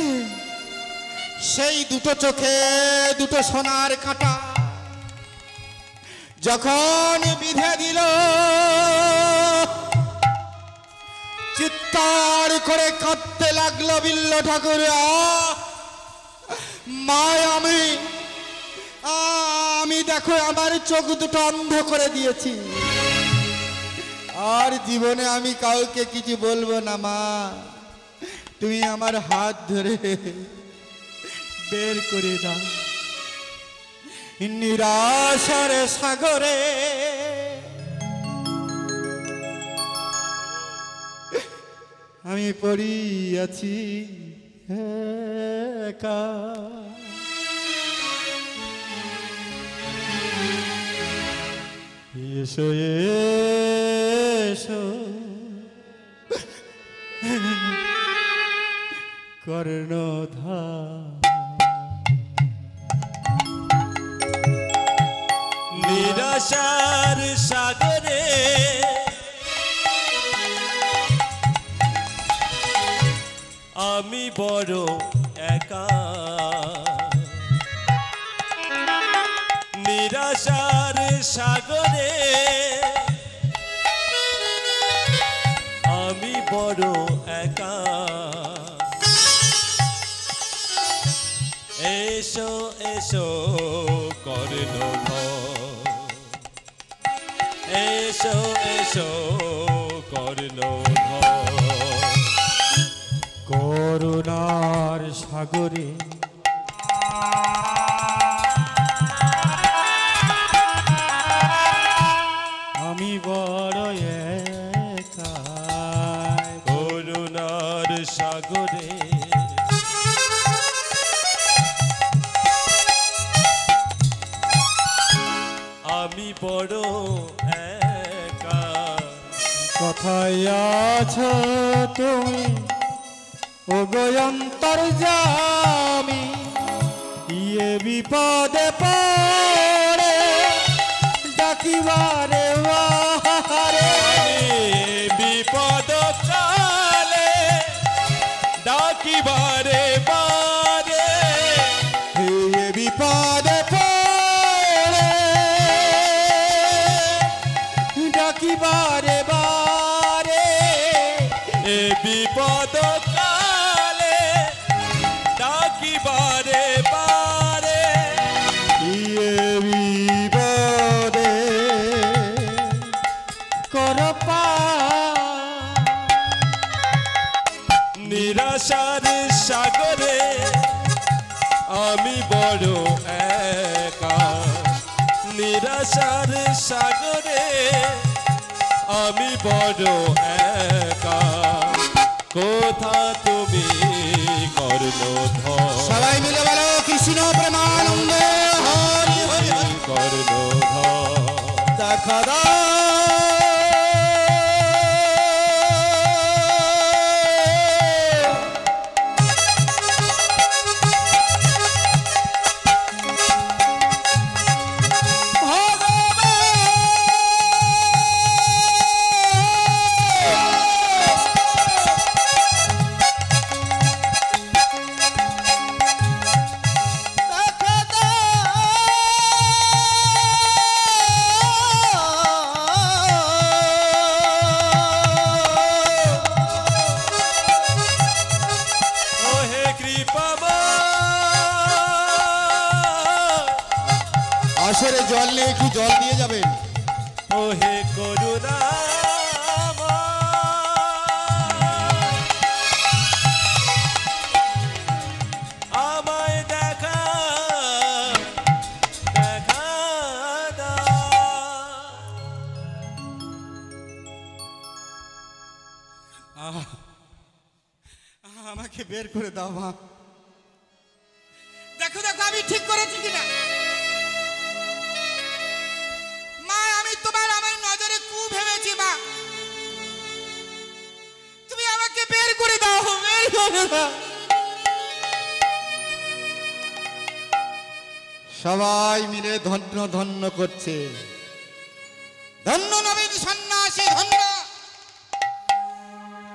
সেই দুটো চোখে দুটো সোনার কাঁটা যখন বিধে দিল, চিৎকার করে কাঁদতে লাগলো বিল্ল ঠাকুর, মা আমি দেখো আমার চোখ দুটো অন্ধ করে দিয়েছি, আর জীবনে আমি কাউকে কিছু বলবো না মা, তুমি আমার হাত ধরে বের করে দাও নিরাশার সাগরে। আমি পড়িয়াছি একা, এসো এসো কর্ণধার। নিরাশার সাগরে আমি বড় একা, নিরাশার সাগরে আমি বড় একা। এসো এসো কর্ণধার, এসো এসো কর্ণধার। করুণার সাগরে আমি বড় একা, করুণার সাগরে আমি বড় একা। কোথায় আছো তুমি ও গয়ন্তর জামি, ইয়ে বিপদে পড়ে ডাকিবারে বাহারে। বিপদ কালে ডাকিবারে বারে, ইয়ে বিপদে পড়ে ডাকিবারে বারে। এ বিপদ কালে ডাকিবারে বারে। ইয়ে বিপদে কর পার। নিরাশার সাগরে আমি বড় একা, নিরাশার সাগরে আমি বড় একা। কোথা তুমি কর্ণধার, সবাই মিলে বলো কৃষ্ণ প্রেমানন্দ হরি হরি হরি। কর্ণধার। দেখা দাও আসরে জল নিয়ে একটু জল দিয়ে যাবেন। ওহে করুণা আমায় দেখা দেখা আমাকে বের করে দাও মা। দেখো দেখো আমি ঠিক করেছি কিনা। মা আমি তোমার আমার নজরে কু ভেবেছি মা, তুমি আমাকে বের করে দাও, বের করে দাও। সবাই মিলে ধন্য ধন্য করছে। ধন্য নবীন সন্ন্যাসী ধন্য,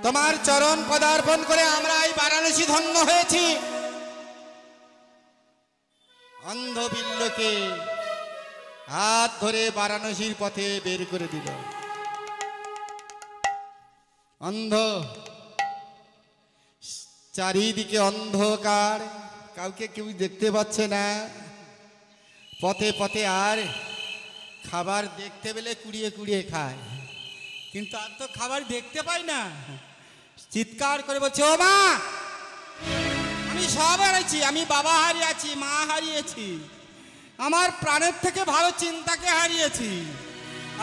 তোমার চরণ পদার্পণ করে আমরা এই বারাণসী ধন্য হয়েছি। অন্ধ বিল্লকে হাত ধরে বারাণসীর পথে বের করে দিল। অন্ধ, চারিদিকে অন্ধকার, কাউকে কেউ দেখতে পাচ্ছে না। পথে পথে আর খাবার দেখতে পেলে কুড়িয়ে কুড়িয়ে খায়, কিন্তু আর তো খাবার দেখতে পাই না। চিৎকার করে বলছে, ও মা, আমি সব হারিয়েছি, আমি বাবা হারিয়েছি, মা হারিয়েছি, আমার প্রাণের থেকে ভালো চিন্তাকে হারিয়েছি,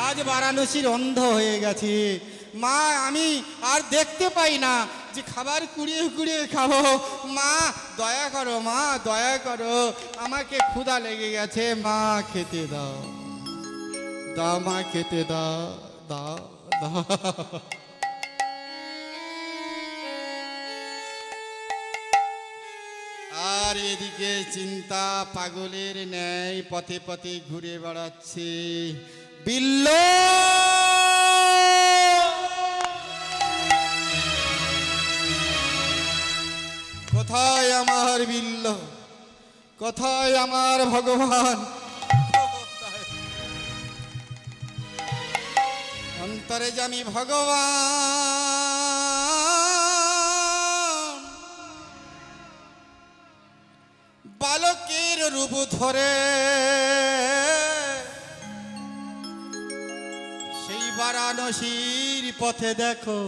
আজ বারাণসীর অন্ধ হয়ে গেছি। মা, আমি আর দেখতে পাই না যে খাবার কুড়িয়ে কুড়িয়ে খাবো। মা দয়া করো, মা দয়া করো, আমাকে ক্ষুধা লেগে গেছে, মা খেতে দাও, দাও মা খেতে দাও, দাও দাও। আর এদিকে চিন্তা পাগলের ন্যায় পথে পথে ঘুরে বেড়াচ্ছে। বিল্ল, কোথায় আমার বিল্ল, কোথায় আমার ভগবান? অন্তরে যে আমি ভগবান, বালকের রূপ ধরে সেই বারাণসীর পথে দেখো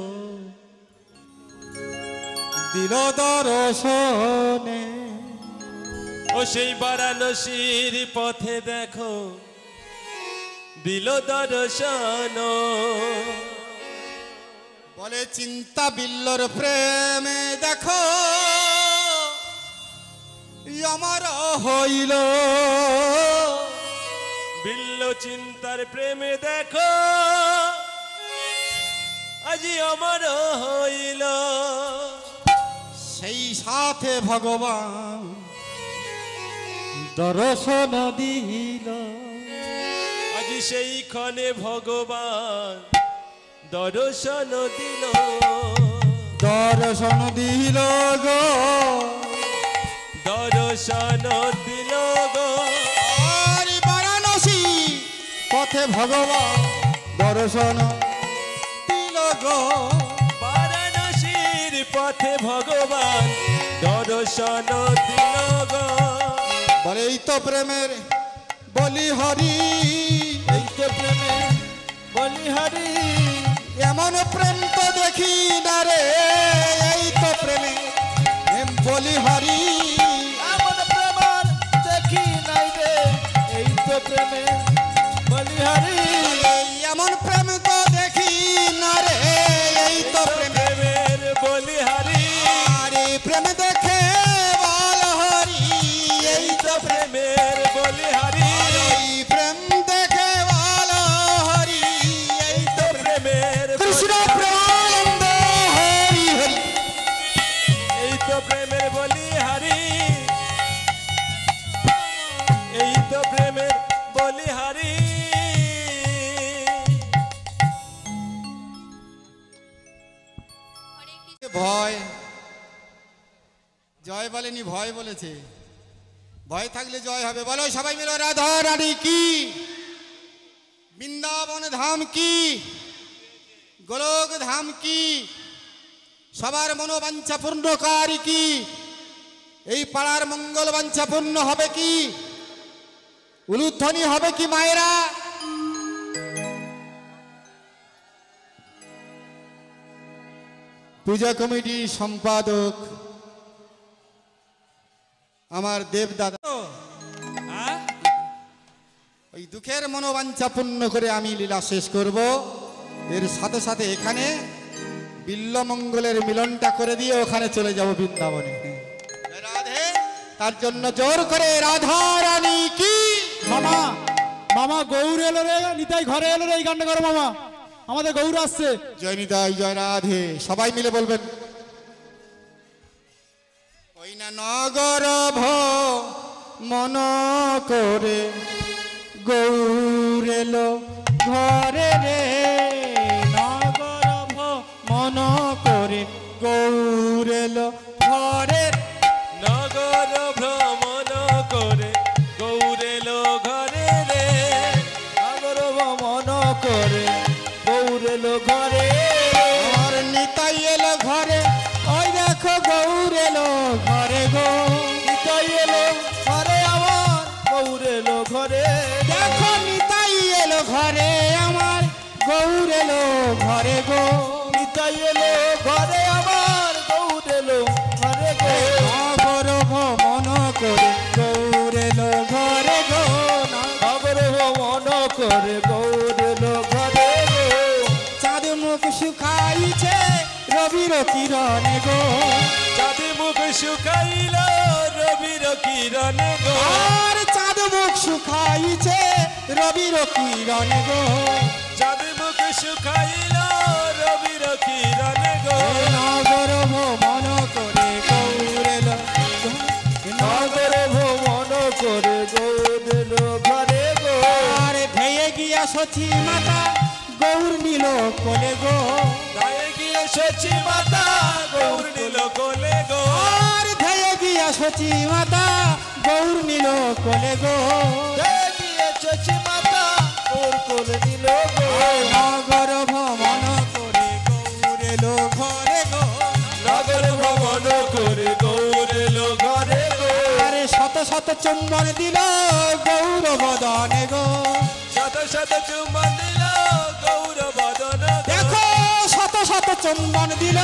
দিল দর্শনে। ও সেই বারাণসীর পথে দেখো দিল দর্শন। বলে চিন্তা বিল্লর প্রেমে দেখো আমার হইল। বিল্ল চিন্তার প্রেমে দেখো আজি অমর হইল। সেই সাথে ভগবান দর্শন দিল। আজি সেইখানে ভগবান দর্শন দিল। দর্শন দিল গো, দর্শন দিল গো। আর বারাণসী পথে ভগবান দর্শন দিল গো। বারাণসীর পথে ভগবান দর্শন দিল গো। বলে এই তো প্রেমের বলি হরি, এই তো প্রেমে বলি হরি। এমন প্রেম তো দেখি না রে, এই তো প্রেমে বলি হরি। এমন প্রেমার দেখি নাই রে, এই তো প্রেমে বলি হরি। এমন প্রেম তো দেখি না রে, এই তো প্রেমে প্রেমের বলি হরি। আরে প্রেম দেখে বল হরি, এই তো প্রেমের বলি হরি। এই প্রেম দেখে বল হরি, এই তো প্রেমের কৃষ্ণ প্রেমানন্দ হরি হরি। এই তো প্রেমের বলি হরি। এই তো প্রেমের বলি হরি। ভয়, জয় বলেনি, ভয় বলেছে। ভয় থাকলে জয় হবে। বলো সবাই মিলে, রাধা রানী কি, বৃন্দাবন ধাম কি, গোলক ধাম কি, সবার মনোবাঞ্ছা পূর্ণকারী কি, এই পাড়ার মঙ্গল বাঞ্ছা পূর্ণ হবে কি, উলুধ্বনি হবে কি মায়েরা? পূজা কমিটি সম্পাদক আমার দেবদাদা, ওই দুঃখের মনোবাঞ্ছা পূর্ণ করে আমি লীলা শেষ করব। এর সাথে সাথে এখানে বিল্লমঙ্গলের মিলনটা করে দিয়ে ওখানে চলে যাব বৃন্দাবনে। রাধে, তার জন্য জোর করে রাধা রানী কি। মামা, মামা গৌর এলো রে, নিতাই ঘরে এলো রে, এই গানটা করো মামা, আমাদের গৌর আসছে। জয় নিতাই, জয় রাধে, সবাই মিলে বলবেন। ওই না নগর মন করে গৌর এলো ঘরে রে, নগর মন করে গৌর এলো ঘরে। নগর ভ্রমণ করে গৌরেলো ঘরে রে। নগর ভ্রমণ করে গৌর এলো ঘরে। আর নিতাই এলো ঘরে, ওই দেখো গৌর এলো ঘরে গো। নিতাই এলো ঘরে আমার, গৌর এলো ঘরে। দেখো নিতাই এলো ঘরে আমার, গৌর ঘরে গো নিতাই এলো ঘরে আমার গৌর এলো ঘরে গো নগর ভ্রমণ করে গৌর এলো ঘরে গো নগর ভ্রমণ করে গৌর এলো ঘরে গো চাঁদ মুখ শুকাইছে রবির কিরণে গো চাঁদ মুখ শুকাইল রবির কিরণ গো আর চাঁদ মুখ শুকাইছে রবির কিরণে গো চাঁদ মুখ শুকাইল রবির কিরণ গো নগর ভ্রমণ করে গৌর এলো নগর ভ্রমণ করে গৌর এলো ঘরে গো আর ধেয়ে গিয়া সচি মাতা গৌর নিল কোলে গো গায়ে গিয়ে সচি মাতা গৌর নিল কোলে গো আর ধেয়ে গিয়া সচি মাতা গৌর নিল কোলে গো গায়ে গিয়ে সচি মাতা গৌর কোলে নিল গো নগর ভ্রমণ করে গৌর এলো ঘরে গো নগর ভ্রমণ করে গৌর এলো ঘরে গো আরে শত শত চুম্বন দিল গৌর বদনে গো শত শত চুম্বন দিল গৌর বদন দেখো শত শত চুম্বন দিল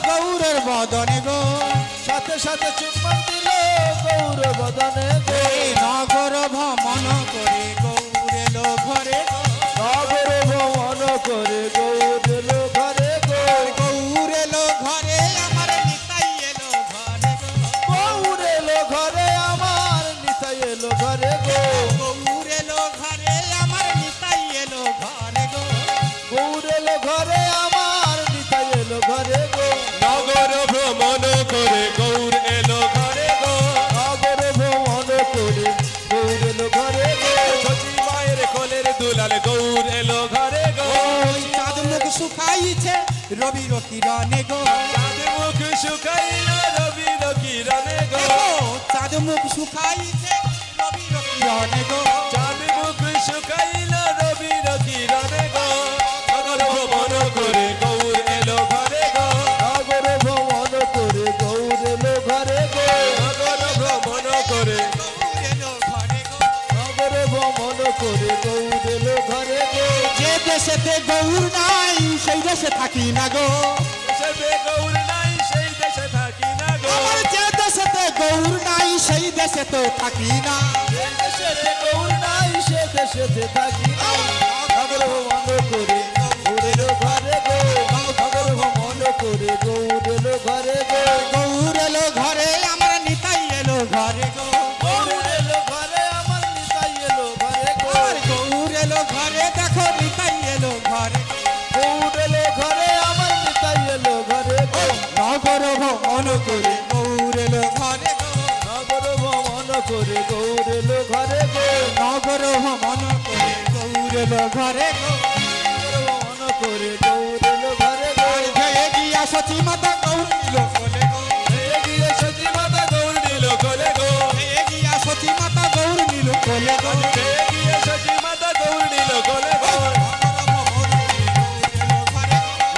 গৌরের বদনে গো শত শত চুম্বন দিল গৌর বদনে গো এই নগর ভ্রমণ করে গৌর এলো ঘরে গো নগর ভ্রমণ করে গৌর এলো ঘরে গো গৌর এলো ঘরে আমার নিতাই এলো ঘরে গো গৌর এলো ঘরে আমার নিতাই এলো ঘরে গো গৌর এলো ঘরে আমার নিতাই এলো ঘরে গো গৌর এলো ঘরে আমার নিতাই এলো ঘরে গো নগর ভ্রমণ করে গৌর এলো ঘরে গো নগর ভ্রমণ করে গৌর এলো ঘরে গো শচী মায়ের কোলের দুলাল গৌর এলো ঘরে গো ওই চাঁদ মুখ শুকাইছে রবির কিরণে গো চাঁদ মুখ শুকাইল রবির কিরণে গো দেখো, চাঁদ মুখ শুকাইছে রবির কিরণে গো চাঁদ মুখ শুকাইল রবির কিরণে গো নগর ভ্রমণ করে গৌর এলো ঘরে গো নগর ভ্রমণ করে গৌর এলো ঘরে গো নগর ভ্রমণ করে গৌর এলো ঘরে গো নগর ভ্রমণ করে গৌর এলো ঘরে গো যে দেশেতে গৌর নাই সেই দেশে থাকি না গো দেশে গৌর নাই সেই দেশে থাকি না গো আমার যে দেশেতে গৌর নাই সেই দেশে তো থাকি না যে দেশেতে গৌর নাই সে দেশেতে থাকি না নগর ভ্রমণ করে গৌর এলো ঘরে গো নগর ভ্রমণ করে গৌর এলো ঘরে গো গৌর এলো ঘরে আমার নিতাই এলো ঘরে গো গৌর এলো ঘরে আমার নিতাই এলো ঘরে গো আর গৌর এলো ঘরে দেখো নিতাই এলো ঘরে গো। গৌর এলো ঘরে আমার নিতাই এলো ঘরে গো নগর ভ্রমণ করে গৌর এলো ঘরে গো নগর ভ্রমণ করে গৌর এলো ঘরে গো নগর ভ্রমণ করে গৌর এলো ঘরে গো ভ্রমণ করে গৌর এলো ঘরে গো আর জয়ে গিয়া সচি মাতা গৌর নিল কোলে গো এগিয়ে সচী মাতা গৌর নিল কোলে গো জয়ে গিয়া সচি মাতা গৌর নিল কোলে গো এগিয়ে সচী মাতা গৌর নিল কোলে গো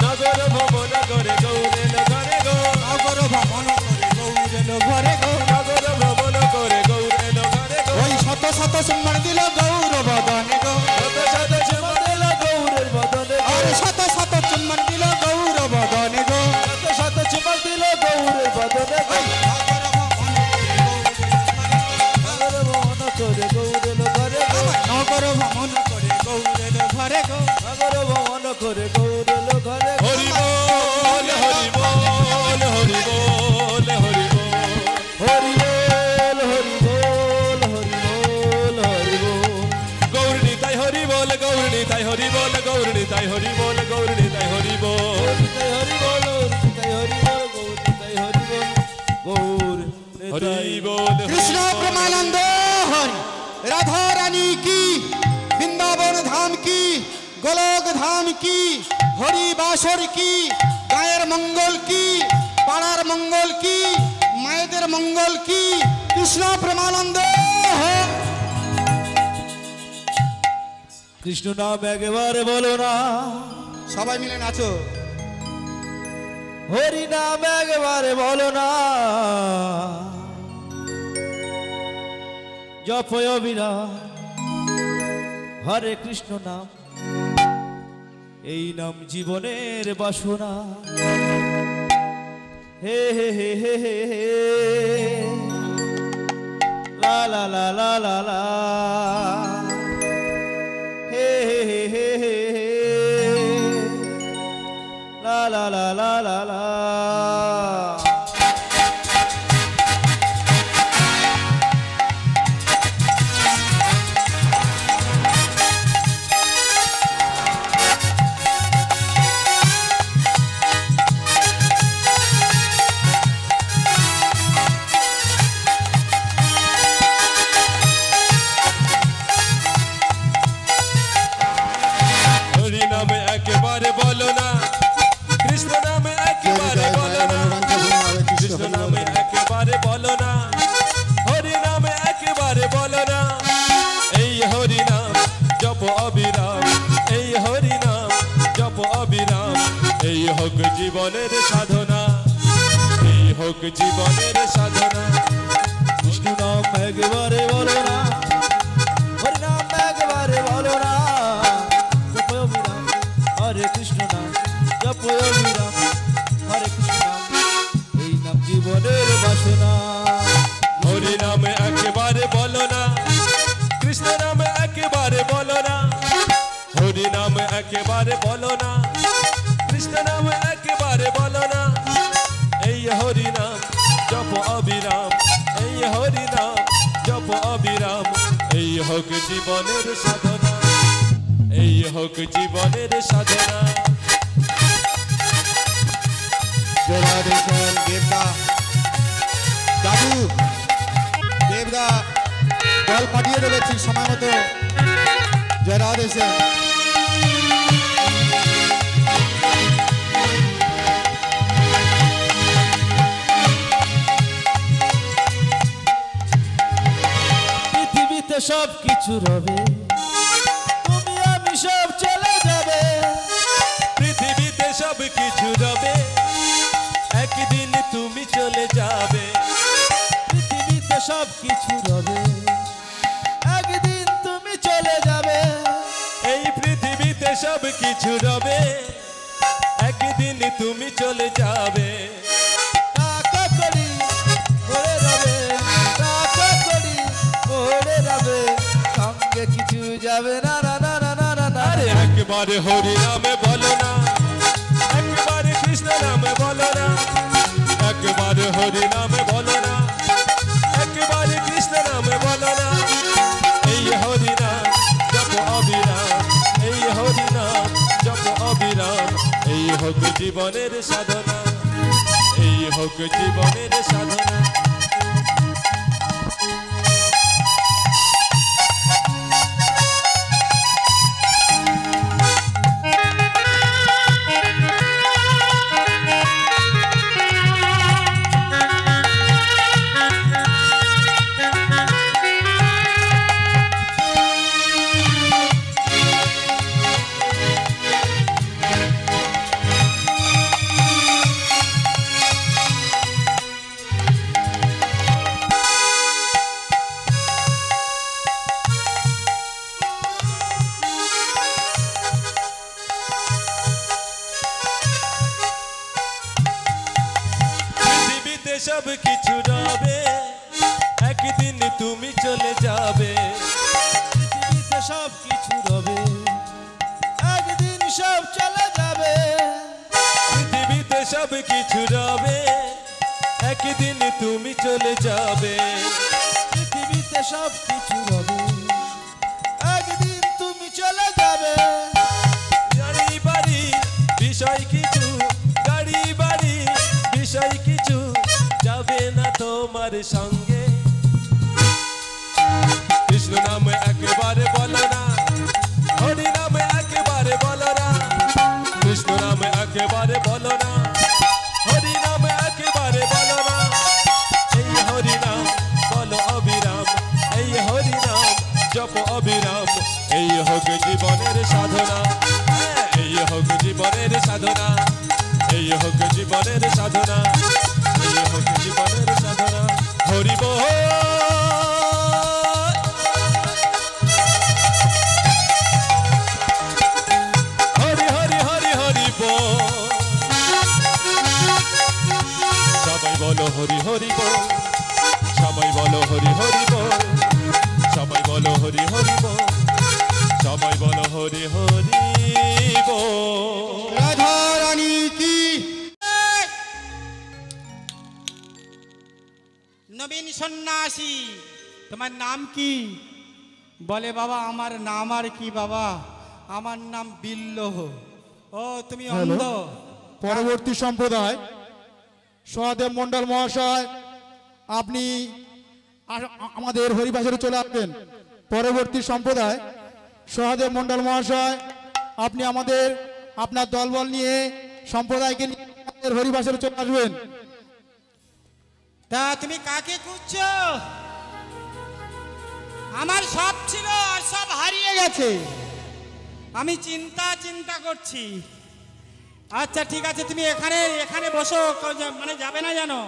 নগর ভ্রমণ করে গৌর এলো ঘরে গো নগর ভ্রমণ করে গৌর এলো ঘরে গো নগর ভ্রমণ করে গৌর এলো ঘরে গো ওই শত শত সম্মান দিল গৌর বদনে গো শত শত চুম্বন দিল গৌরের বদনে গো আর শত শত সম্মান দিল গৌর বদনে গো শত শত চুমক দিল গৌরের বদনে গো নগর ভ্রমণ করে গৌর এলো ঘরে গো নগর ভ্রমণ করে গৌর এলো ঘরে গো নগর ভ্রমণ করে গৌর এলো ঘরে গো হরি বল হরি বল হরি বল হরি বল হরি বল হরি বল হরি বল হরি বল গৌর নিতাই হরি বল গৌর নিতাই হরি বল গৌর নিতাই হরি বল গৌর নিতাই হরি বল নিতাই হরি বল নিতাই হরি বল গৌর নিতাই হরি বল গৌর হরি নিতাই বল কৃষ্ণ প্রেমানন্দ হরি রাধা রানী কি বৃন্দাবন ধাম কি গোলক ধাম কি হরি বাসর কি গায়ের মঙ্গল কি পাড়ার মঙ্গল কি মায়েদের মঙ্গল কি কৃষ্ণ প্রেমানন্দ হরি। কৃষ্ণ নাম একবারে বলো না সবাই মিলে নাচো হরি নাম একবারে বলো না জপয় বিরা হরে কৃষ্ণ নাম এই নাম জীবনের বাসনা। হে হে হে হে হে হে লা লা লা লা লা লা হে হে হে হে হে হে লা লা লা লা লা লা। হরি নামে একেবারে বলো না, কৃষ্ণ নামে একেবারে বলো না, কৃষ্ণ নামে একেবারে বলো না, হরি নামে একেবারে বলো না। এই হরি নাম জপ অবিরাম, এই হরি নাম জপ অবিরাম। এই হোক জীবনের সাধনা, এই হোক জীবনের সাধনা। বিষ্ণু নাম একবারে বলো না, হরি নাম একবারে বলো না, জপ অবিরাম হরে কৃষ্ণ নাম, জপ অবিরাম হরে কৃষ্ণ নাম। এই নাম জীবনের বাসনা। হরি নামে একেবারে বলো না, কৃষ্ণ নামে একেবারে বলো না, হরি নামে একেবারে বলো না, কৃষ্ণ নামে একেবারে বলো না। এই হরি নাম জপ অবিরাম, এই হরি নাম জপ অবিরাম। এই হোক জীবনের সাধনা, এই হোক জীবনের সাধনা। জয়রাধেশ্বর দেবদা দাদু দেবদা জল পাঠিয়ে দেবে ঠিক সময় মতো। জয়রাধেশ্বর পৃথিবীতে সব কিছু রবে, তুমি আমি সব চলে যাবে। পৃথিবীতে সব কিছু রবে, একদিন তুমি চলে যাবে। পৃথিবীতে সব কিছু রবে, একদিন তুমি চলে যাবে। এই পৃথিবীতে সব কিছু রবে, একদিন তুমি চলে যাবে। টাকা করি পড়ে রবে, টাকা করি পড়ে রবে, সঙ্গে কিছু যাবে না না না না না না না। আরে একবারে হরি নামে বলো না, একবারে কৃষ্ণ নামে বলো না, একবারে হরি নামে বলো না, একবারে কৃষ্ণ নামে বলো না। এই হরি নাম জপ অবিরাম, এই হরি নাম জপ অবিরাম। এই হোক জীবনের সাধনা, এই হোক জীবনের সাধনা। পৃথিবীতে সব কিছু রবে, একদিন তুমি চলে যাবে। পৃথিবীতে সব কিছু রবে, একদিন সব চলে যাবে। পৃথিবীতে সব কিছু রবে, একদিন তুমি চলে যাবে। পৃথিবীতে সব কিছু রবে, একদিন তুমি চলে যাবে। গাড়ি বাড়ি বিষয় কিছু, গাড়ি বাড়ি বিষয় কিছু যাবে না তোমার সঙ্গে। কৃষ্ণ নামে একেবারে বলো না, হরি নামে একেবারে বলো না, কৃষ্ণ নামে একেবারে বলো না, হরি নামে একেবারে বলো না। এই হরি নাম বলো অবিরাম, এই হরি নাম জপ অবিরাম। এই হোক জীবনের সাধনা, এই হোক জীবনের সাধনা, এই হোক জীবনের সাধনা, এই হোক জীবনের সাধনা। হরি বল, হরি হরি হরি বল, সবাই বলো হরি হরি বল, সবাই বলো হরি হরি বল, সবাই বলো হরি হরি বল। রাধা রানী কি। নবীন সন্ন্যাসী, তোমার নাম কি? বলে বাবা আমার নাম আর কি বাবা, আমার নাম বিল্লহ। ও তুমি অন্ধ? পরবর্তী সম্প্রদায় সহদেব মন্ডল মহাশয়, আপনি আমাদের হরিবাসরে চলে আসবেন। পরবর্তী সম্প্রদায় সহদেব মন্ডল মহাশয়, আপনি আপনার দলবল নিয়ে সম্প্রদায়কে নিয়ে আমাদের হরিবাসরে চলে আসবেন। তা তুমি কাকে খুঁজছো? আমার সব ছিল আর সব হারিয়ে গেছে, আমি চিন্তা করছি। আচ্ছা ঠিক আছে, তুমি এখানে বসো, মানে যাবে না জানো?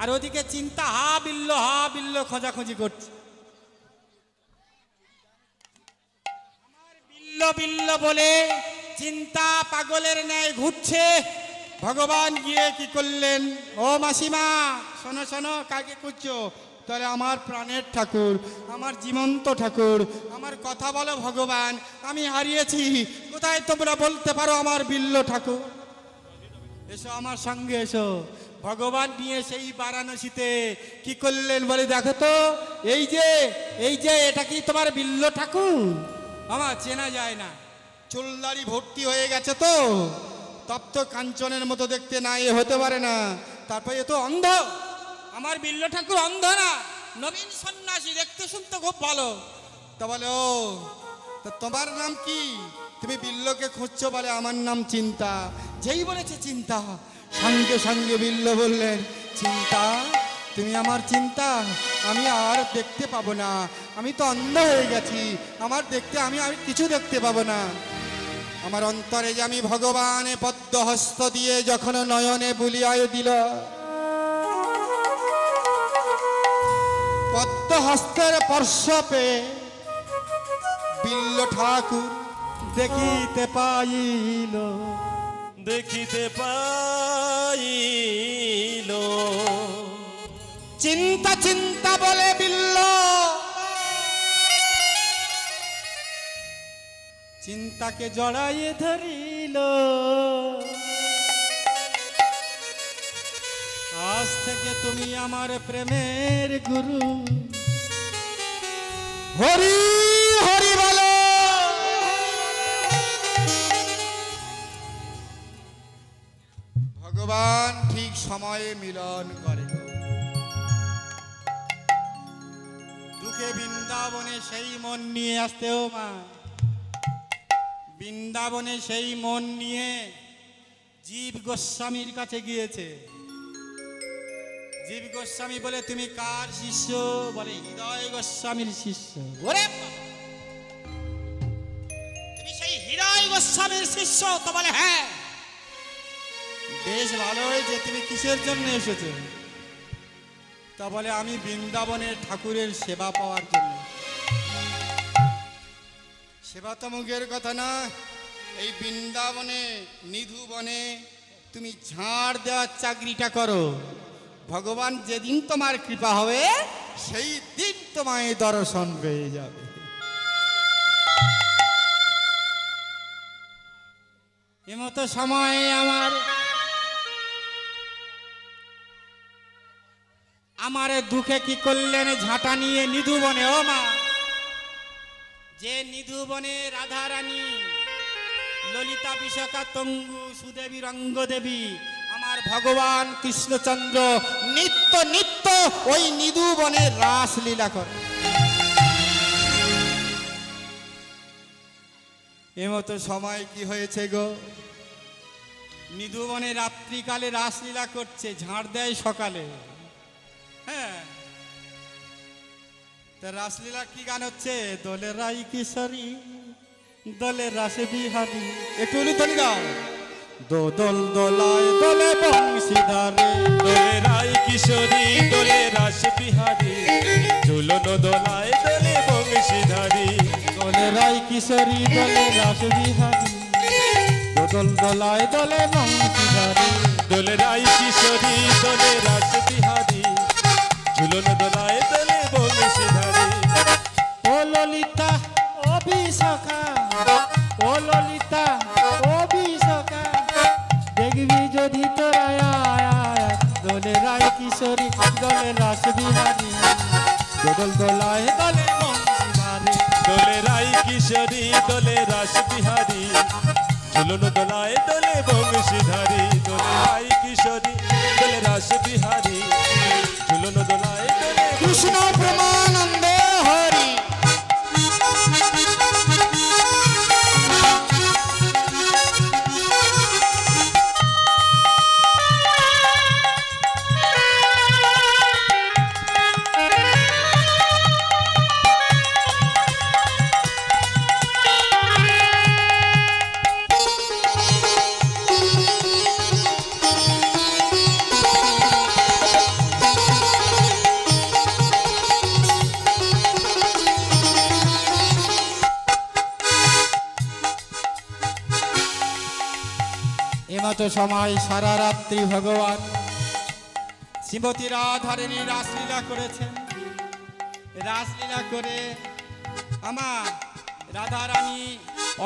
আর ওদিকে চিন্তা হা বিল্ল খোঁজাখুঁজি করছে। আমার বিল্ল বলে চিন্তা পাগলের ন্যায় ঘুরছে। ভগবান গিয়ে কি করলেন? ও মাসিমা শোনো, কাকে খুঁজছো? তাহলে আমার প্রাণের ঠাকুর, আমার জীবন্ত ঠাকুর, আমার কথা বলো ভগবান, আমি হারিয়েছি কোথায় তোমরা বলতে পারো আমার বিল্ল ঠাকুর? এসো আমার সঙ্গে এসো। ভগবান নিয়ে সেই বারাণসীতে কি করলেন বলে দেখো তো, এই যে এটা কি তোমার বিল্ল ঠাকুর? আমার চেনা যায় না, চুলদাড়ি ভর্তি হয়ে গেছে তো, তপ্ত কাঞ্চনের মতো দেখতে, না এ হতে পারে না। তারপরে এ তো অন্ধ, আমার বিল্ল ঠাকুর অন্ধ না, নবীন সন্ন্যাসী, দেখতে শুনতে খুব ভালো। তা বলে ও তা তোমার নাম কি? তুমি বিল্লকে খুঁজছো? বলে আমার নাম চিন্তা। যেই বলেছে চিন্তা, সঙ্গে বিল্ল বললেন চিন্তা, তুমি আমার চিন্তা, আমি আর দেখতে পাবো না, আমি তো অন্ধ হয়ে গেছি, আমি আর কিছু দেখতে পাবো না। আমার অন্তরে যে আমি ভগবানে পদ্ম হস্ত দিয়ে যখন নয়নে বুলিয়ায় দিল, পদ্ম হস্তের স্পর্শ পেয়ে বিল্ল ঠাকুর দেখিতে পাইল, চিন্তা বলে বিল্ল, চিন্তাকে জড়াইয়ে ধরিল। আজ থেকে তুমি আমার প্রেমের গুরু, হরি হরি বলো। ভগবান ঠিক সময়ে মিলন করে। দুঃখে বৃন্দাবনে সেই মন নিয়ে আসতেও মা, বৃন্দাবনে সেই মন নিয়ে জীব গোস্বামীর কাছে গিয়েছে। জীব গোস্বামী বলে তুমি কার শিষ্য? বলে হৃদয় গোস্বামীর শিষ্য। ওরে তুমি সেই হৃদয় গোস্বামীর শিষ্য? তো বলে হ্যাঁ। বেশ ভালো হয়েছে, তুমি কিসের জন্য এসেছো? তা বলে আমি বৃন্দাবনের ঠাকুরের সেবা পাওয়ার জন্য। সেবা তো মুখের কথা না, এই বৃন্দাবনে নিধুবনে তুমি ঝাড় দেওয়ার চাকরিটা করো। ভগবান যেদিন তোমার কৃপা হবে সেই দিন তোমায় দর্শন পেয়ে যাবে। এমতো সময় আমার দুঃখে কি করলেন? ঝাঁটা নিয়ে নিধুবনে, ও মা, যে নিধুবনে রাধা রানী, ললিতা, বিশাখা, তঙ্গু, সুদেবী, রঙ্গদেবী, আমার ভগবান কৃষ্ণচন্দ্র নিত্য ওই নিধুবনে রাসলীলা করে। এমতো সময় কি হয়েছে গো? নিধুবনে রাত্রিকালে রাসলীলা করছে, ঝাড় দেয় সকালে। হ্যাঁ, তা রাসলীলা কি গান হচ্ছে? দোলে রাই কিশোরী, দোলে রাসে বিহারি, একটু অনুধ্বনি গাও। দোল দোলায় দোলে বংশীধারে, দোলে রাই কিশোরী, দোলে রাস বিহারী, ঝুলন দোলায় দোলে বংশীধারী। দোলে রাই কিশোরী, দোলে রাস বিহারি, দোল দোলায় দোলে বংশীধারে, দোলে রাই কিশোরী দোলে রাস বিহারী ঝুলন দোলায় দোলে বংশীধারী ও ললিতা ও বিশাখা, ও ললিতা ও বিশাখা, দেখবি যদি তোরা দোলে রায় কিশোরী দোলে রাস বিহারী দোদল দোলায় দোলে বংশীধারী। দোলে রাই কিশোরী দোলে রাস বিহারী ঝুলন দোলায় দোলে বংশীধারী দোলে রাই কিশোরী দোলে রাস বিহারী ঝুলন দোলায় দোলে কৃষ্ণ প্রেমানন্দ হরি। এমতো সময় সারা রাত্রি ভগবান শ্রীমতী রাধারানী রাসলীলা করেছেন। রাসলীলা করে আমার রাধারানী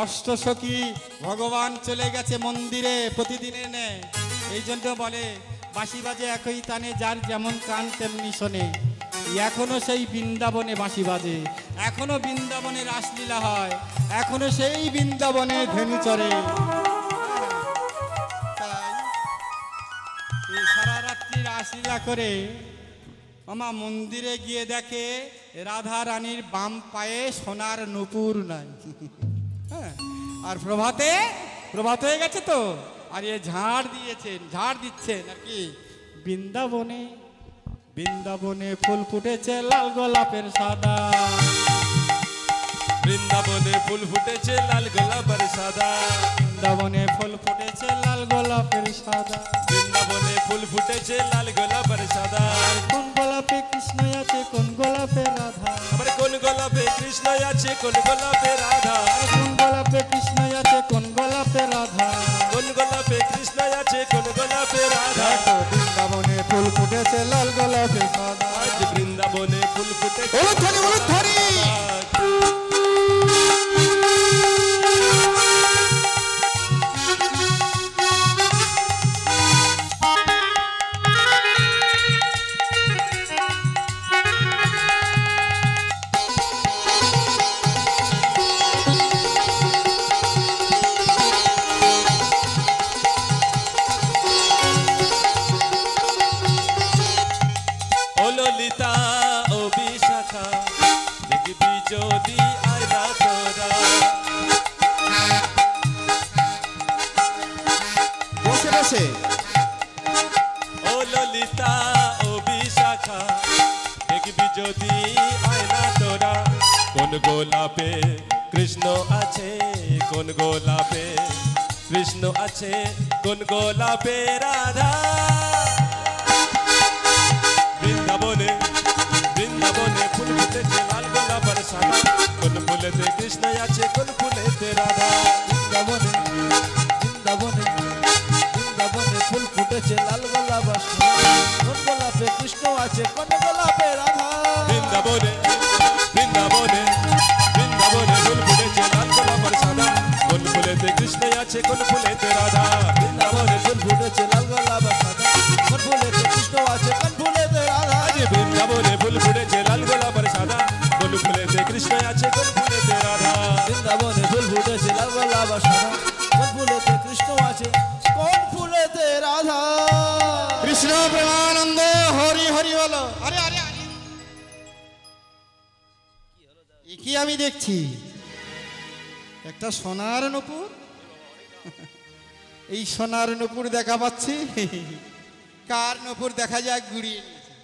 অষ্টসখী ভগবান চলে গেছে মন্দিরে প্রতিদিনে নেয়। এই জন্য বলে বাঁশি বাজে একই তানে যার যেমন কান তেমনি শোনে। এখনো সেই বৃন্দাবনে বাঁশি বাজে, এখনো বৃন্দাবনে রাসলীলা হয়, এখনো সেই বৃন্দাবনে ধেনু চড়ে। সারা রাত্রি রাসলীলা করে আমার মন্দিরে গিয়ে দেখে রাধা রানীর বাম পায়ে সোনার নূপুর নাই। হ্যাঁ, আর প্রভাত হয়ে গেছে তো, আর এ ঝাড় দিচ্ছেন আর কি বৃন্দাবনে। বৃন্দাবনে ফুল ফুটেছে লাল গোলাপের সাদা, বৃন্দাবনে ফুল ফুটেছে লাল গোলাপের সাদা বৃন্দাবনে ফুল ফুটেছে লাল গোলাপের সাদা। বৃন্দাবনে ফুল ফুটেছে লাল গোলাপের সাদা কোন গোলাপে কৃষ্ণ আছে কোন গোলাপে রাধা, আবার কোন গোলাপে কৃষ্ণ আছে কোন গোলাপে রাধা কোন গোলাপে কৃষ্ণ আছে কোন গোলাপে রাধা। কোন গোলাপে কৃষ্ণ আছে কোন গোলাপে রাধা বৃন্দাবনে ফুল ফুটেছে লাল গোলাপে সাদা। আজ বৃন্দাবনে ফুল ফুটেছে উলুধ্বনি, উলুধ্বনি। ও ললিতা ও বিশাখা দেখবি যদি আয়না তোরা বসে বসে ও ললিতা ও বিশাখা দেখবি যদি আয়না তোরা কোন গোলাপে কৃষ্ণ আছে কোন গোলাপে কৃষ্ণ আছে কোন গোলাপে রাধা বৃন্দাবনে বৃন্দাবনে ফুল ফুটেছে লাল গোলাপের সাদা কোন ফুলেতে কৃষ্ণ আছে কোন ফুলেতে রাধা বৃন্দাবনে বৃন্দাবনে বৃন্দাবনে ফুল ফুটেছে লাল গোলাপের সাদা কোন গোলাপে কৃষ্ণ আছে কোন গোলাপে রাধা বৃন্দাবনে বৃন্দাবনে বৃন্দাবনে ফুল ফুটেছে লাল গোলাপের সাদা কোন ফুলেতে কৃষ্ণ আছে কোন ফুলেতে রাধা বৃন্দাবনে ফুল ফুটেছে লাল গোলাপের সাদা কোন ফুলেতে কৃষ্ণ আছে কোন ফুলেতে রাধা আজ বৃন্দাবনে ফুল ফুটেছে লাল গোলাপের সাদা কোন ফুলেতে কৃষ্ণ আছে কোন ফুলেতে রাধা বৃন্দাবনে ফুল ফুটেছে লাল গোলাপের সাদা কোন ফুলেতে কৃষ্ণ আছে কোন ফুলেতে রাধা কৃষ্ণ প্রেমানন্দ হরি হরি বলো। আরে আরে আরে, এ কি আমি দেখছি একটা সোনার নূপুর। এই সোনার নূপুর দেখা পাচ্ছি। কার নূপুর দেখা যাক, গুড়িয়ে নিয়েছে।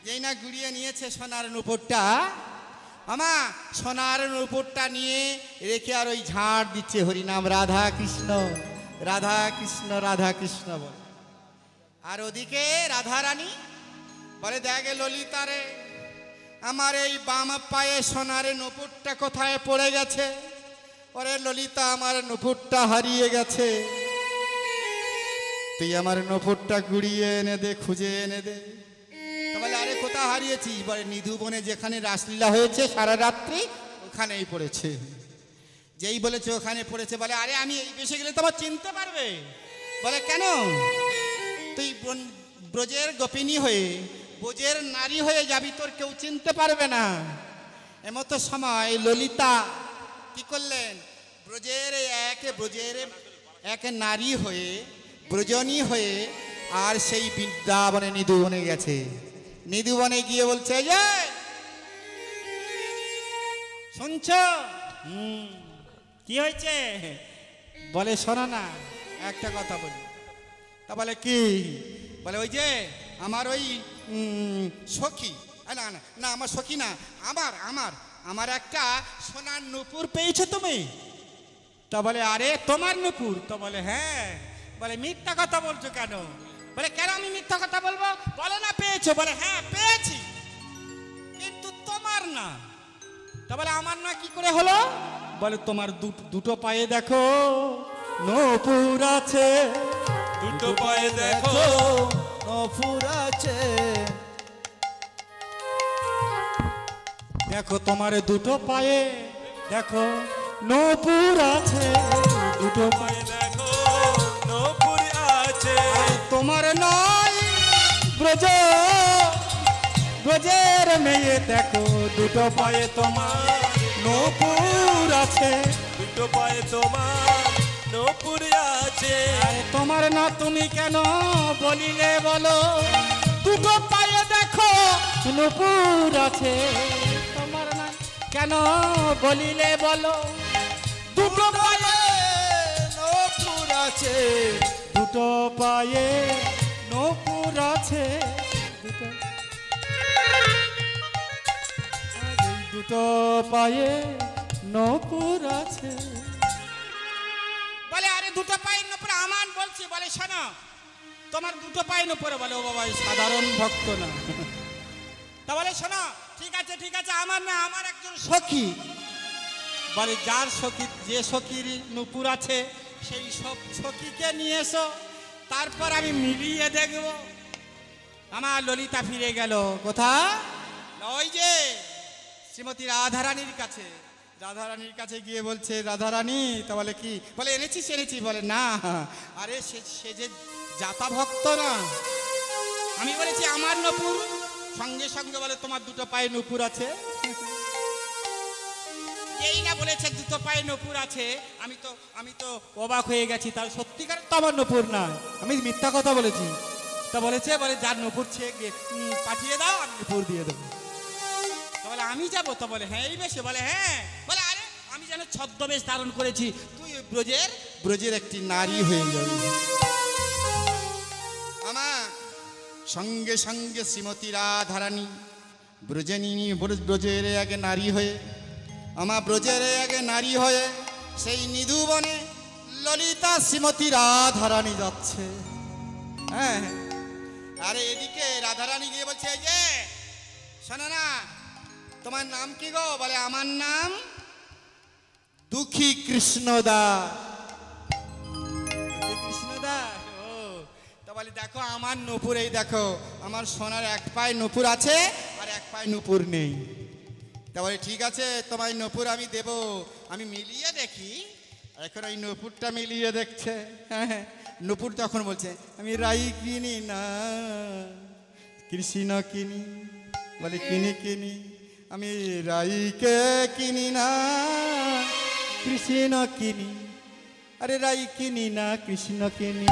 যেই না গুড়িয়ে নিয়েছে সোনার নূপুরটা, আমা সোনার নূপুরটা নিয়ে রেখে আর ওই ঝাড় দিচ্ছে হরিনাম রাধা কৃষ্ণ রাধা কৃষ্ণ রাধা কৃষ্ণ বল। আর ওদিকে রাধা রানী বলে, দেখে ললিতা রে, আমার এই বাম পায়ে সোনার নূপুরটা কোথায় পড়ে গেছে? ওরে ললিতা, আমার নূপুরটা হারিয়ে গেছে। তুই আমার নপুরটা গুড়িয়ে এনে দে, খুঁজে এনে দে। তো বলে আরে কোথা হারিয়েছি? বলে নিধু বনে যেখানে রাসলীলা হয়েছে সারা রাত্রি ওখানেই পড়েছে। যেই বলেছে ওখানে পড়েছে, বলে আরে আমি এই বেশে গেলে তোমার চিনতে পারবে? বলে কেন? তুই ব্রজের গোপিনী হয়ে ব্রজের নারী হয়ে যাবি, তোর কেউ চিনতে পারবে না। এমতো সময় ললিতা কি করলেন? ব্রজের এক নারী হয়ে ব্রজনী হয়ে আর সেই বৃন্দাবনে নিধুবনে গেছে। নিধুবনে গিয়ে বলছে, যে শুনছ? কি হয়েছে? বলে শোনো না, একটা কথা বলি। তা বলে কি? বলে ওই যে আমার ওই সখী, না না না, আমার সখী না, আমার একটা সোনার নূপুর পেয়েছো তুমি? তা বলে আরে তোমার নূপুর? তো বলে হ্যাঁ। বলে মিথ্যা কথা বলছো কেন? বলে কেন আমি মিথ্যা কথা বলবো? বলে না পেয়েছো? বলে হ্যাঁ পেয়েছি, কিন্তু তোমার না। তা বলে আমার না কি করে হলো? বলে তোমার দুটো পায়ে দেখো নূপুর আছে, দুটো পায়ে দেখো নূপুর আছে। দেখো তোমার দুটো পায়ে দেখো নূপুর আছে, দুটো পায়ে দেখো নূপুর আছে। তোমার নয় ব্রজের মেয়ে দেখো দুটো পায়ে তোমার নূপুর আছে, দুটো পায়ে তোমার নূপুর আছে। আরে তোমার না, তুমি কেন বলিলে বলো? দুটো পায়ে দেখো নূপুর আছে, তোমার না কেন বলিলে বলো? দুটো পায়ে নূপুর আছে, দুটো পায়ে নূপুর আছে, দুটো পায়ে নূপুর আছে। বলে আরে দুটো পায়ে নূপুর আমার বলছি। বলে শোনো, তোমার দুটো পায়ে নূপুর? বলে ও বাবা, সাধারণ ভক্ত না। তা বলে শোনো, ঠিক আছে ঠিক আছে, আমার না, আমার একজন সখী। বলে যার সখী, যে সখীর নূপুর আছে সেই সব সখীকে নিয়ে এসো, তারপর আমি মিলিয়ে দেখব। আমার ললিতা ফিরে গেল কোথায়? ওই যে শ্রীমতী রাধারানীর কাছে। রাধারানীর কাছে গিয়ে বলছে, রাধারানী। তা বলে কি? বলে এনেছি। বলে না, আরে সে যে যাতা ভক্ত না। আমি বলেছি আমার নূপুর, সঙ্গে সঙ্গে বলে তোমার দুটো পায়ে নূপুর আছে। এই না বলেছে দুটো পায়ে নূপুর আছে, আমি তো অবাক হয়ে গেছি। তার সত্যিকার তো আমার নূপুর না, আমি মিথ্যা কথা বলেছি। তা বলেছে, বলে যার নূপুর পাঠিয়ে দাও, আমি নূপুর দিয়ে দেবো। বলে আমি যাবো? তো বলে হ্যাঁ এই বেশে? বলে হ্যাঁ। বলে আরে আমি যেন ছদ্মবেশ ধারণ করেছি, তুই ব্রজের একটি নারী হয়ে যাবি। আমার সঙ্গে সঙ্গে শ্রীমতী রাধারানী ব্রজের এক নারী হয়ে, আমার ব্রজের এক নারী হয়ে সেই নিধুবনে ললিতা শ্রীমতী রাধারানী যাচ্ছে। হ্যাঁ, আরে এদিকে রাধারানী গিয়ে বলছে, এই যে শোনো না, তোমার নাম কি গো? বলে আমার নাম দুঃখী কৃষ্ণদাস। কৃষ্ণদাস? ও, তা বলে দেখো আমার নূপুর, এই দেখো আমার সোনার এক পায়ে নূপুর আছে আর এক পায়ে নূপুর নেই। তা বলে ঠিক আছে, তোমার নূপুর আমি দেব, আমি মিলিয়ে দেখি। এখন ওই নূপুরটা মিলিয়ে দেখছে। হ্যাঁ, নূপুর তখন বলছে, আমি রাই কিনি না কৃষ্ণ কিনি। বলে কিনি, আমি রাইকে কিনি না কৃষ্ণ কিনি। আরে রাই কিনি না কৃষ্ণ কিনি,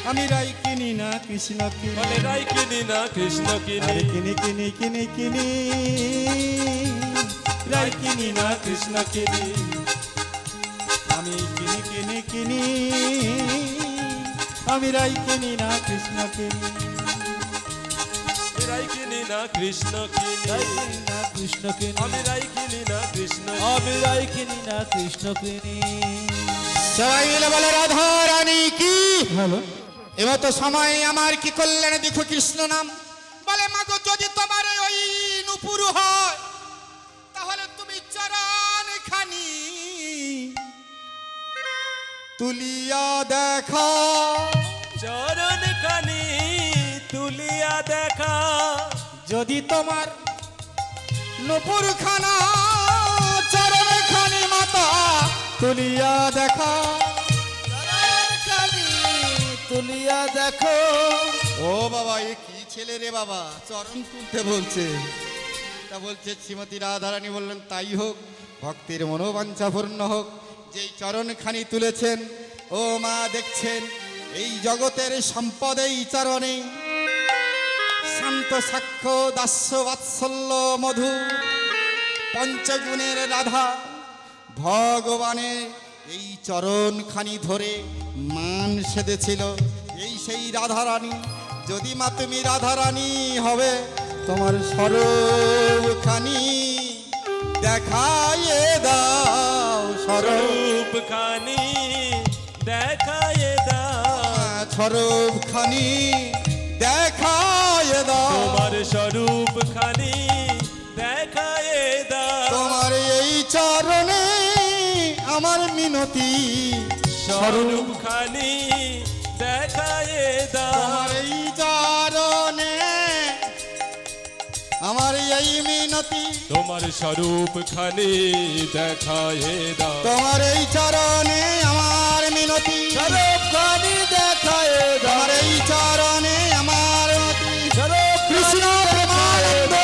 আমি রাই কিনি না কৃষ্ণ কিনি। বলে রাই কিনি না কৃষ্ণ কিনি। আরে কিনি রাই কিনি না কৃষ্ণ কিনি। আমি কিনি আমি রাই কিনি না কৃষ্ণ কিনি। রাই কিনি না কৃষ্ণ কিনি। রাই কিনি না কৃষ্ণ কিনি, আমি রাই কিনি না কৃষ্ণ কিনি। আমি রাই কিনি না কৃষ্ণ কিনি। সবাই মিলে বলে রাধা রানী কি? হ্যালো, এমতো সময় আমার কি করলেন দেখো কৃষ্ণ নাম। বলে মাগো, যদি তোমার ওই নূপুর হয় তাহলে তুমি চরণ খানি তুলিয়া দেখা চরণ খানি তুলিয়া দেখা যদি তোমার নূপুর খানা চরণ খানি মাতা তুলিয়া দেখা। তুলিয়া দেখো। ও বাবা, এ কি ছেলে রে বাবা, চরণ তুলতে বলছে। তা বলছে শ্রীমতী রাধারানী বললেন তাই হোক, ভক্তের মনোবাঞ্ছা পূর্ণ হোক। যেই চরণখানি তুলেছেন, ও মা দেখছেন এই জগতের সম্পদ এই চরণে। শান্ত সাক্ষ্য দাস্য বাৎসল্য মধু পঞ্চগুণের রাধা ভগবানের এই চরণখানি ধরে মান সেধেছিল। এই সেই রাধারানী। যদি মা তুমি রাধারানী হবে, তোমার স্বরূপখানি দেখায়ে দাও। স্বরূপ খানি দেখায়ে দাও। স্বরূপখানি দেখায়ে দাও। তোমার স্বরূপ খানি দেখায়ে দাও। তোমার এই চরণে আমার মিনতি। স্বরূপ খানি দেখায়ে দাও। তোমার এই চরণে আমার এই মিনতি। তোমার স্বরূপ খানি দেখায়ে দাও। তোমার এই চরণে আমার মিনতি। স্বরূপখানি দেখায় দাও। তোমার এই চরণে আমার মিনতি। স্বরূপ কৃষ্ণ প্রেমানন্দ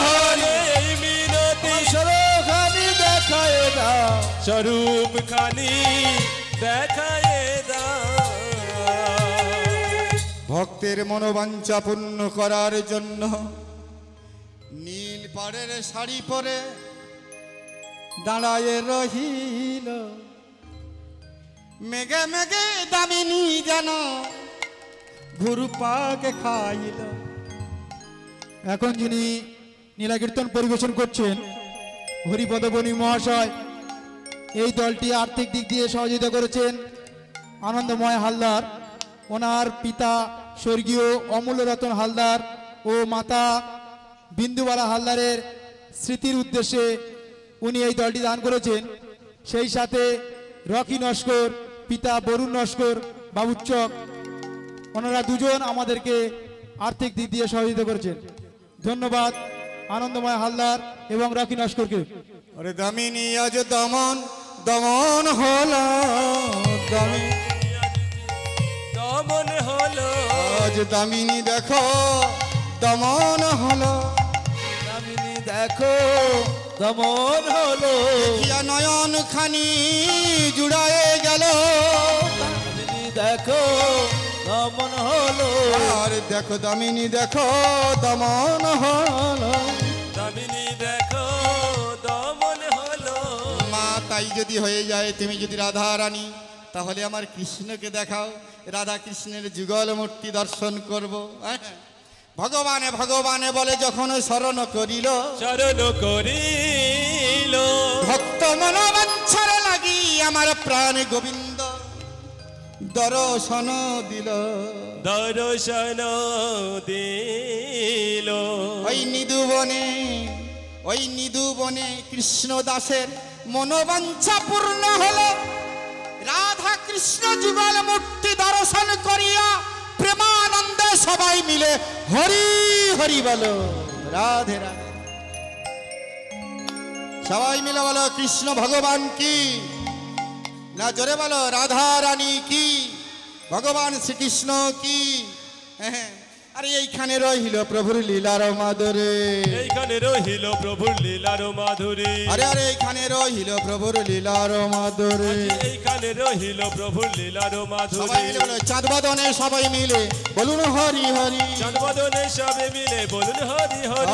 হরি। এই মিনতি স্বরূপখানি দেখায় দাও। স্বরূপ খানি দেখায়ে দাও। ভক্তের মনোবাঞ্ছা পূর্ণ করার জন্য নীল পাড়ের শাড়ি পরে দাঁড়ায় রহিল। মেঘে মেঘে দামিনী যেন গুরু পাকে খাইল। এখন যিনি নীলাকীর্তন পরিবেশন করছেন হরিপদ বণিক মহাশয়, এই দলটি আর্থিক দিক দিয়ে সহযোগিতা করেছেন আনন্দময় হালদার। ওনার পিতা স্বর্গীয় অমূল্য রতন হালদার ও মাতা বিন্দুবালা হালদারের স্মৃতির উদ্দেশ্যে উনি এই দলটি দান করেছেন। সেই সাথে রকি নস্কর, পিতা বরুণ নস্কর, বাবুচক, ওনারা দুজন আমাদেরকে আর্থিক দিক দিয়ে সহযোগিতা করেছেন। ধন্যবাদ আনন্দময় হালদার এবং রকি নস্করকে। ওরে দামিনী আজ দমন দমন হলো। দামিনী দমন হলো। আজ দামিনী দেখো দমন হলো। দামিনী দেখো দমন হলো। দেখিয়া নয়ন খানি জুড়ায়ে গেল। দামিনী দেখো দমন হলো। আর দেখো দামিনী দেখো দমন হলো। দামিনী দেখো দমন হলো। মা তাই যদি হয়ে যায়, তুমি যদি রাধা রানী, তাহলে আমার কৃষ্ণকে দেখাও। রাধা কৃষ্ণের যুগল মূর্তি দর্শন করব। ভগবানে ভগবানে বলে যখন শরণ করিল, শরণ করিল। ভক্ত মনোবাঞ্ছার লাগি আমার প্রাণ গোবিন্দ দর্শন দিল। দর্শন দিল। ওই নিদু বনে কৃষ্ণ দাসের মনোবাঞ্ছা পূর্ণ হলো। রাধা কৃষ্ণ যুগল মূর্তি দর্শন করিয়া প্রেমানন্দে সবাই মিলে হরি হরি বলো। রাধে রাধে। সবাই মিলে বলো কৃষ্ণ ভগবান কি, না জোরে বলো রাধা রানী কি, ভগবান শ্রীকৃষ্ণ কি। হ্যাঁ, আরে এইখানে রহিল প্রভুর লীলার মাধুরী। এইখানে রহিল প্রভুর লীলার মাধুরী। আরে আরে এইখানে রহিল প্রভুর লীলার মাধুরী। এইখানে রহিল প্রভুর লীলার সবাই মাধুরী। মিলে বলো চাঁদ বদনে সবাই মিলে বলুন হরি হরি। জন্মদনে সবে মিলে বলুন হরি হরি।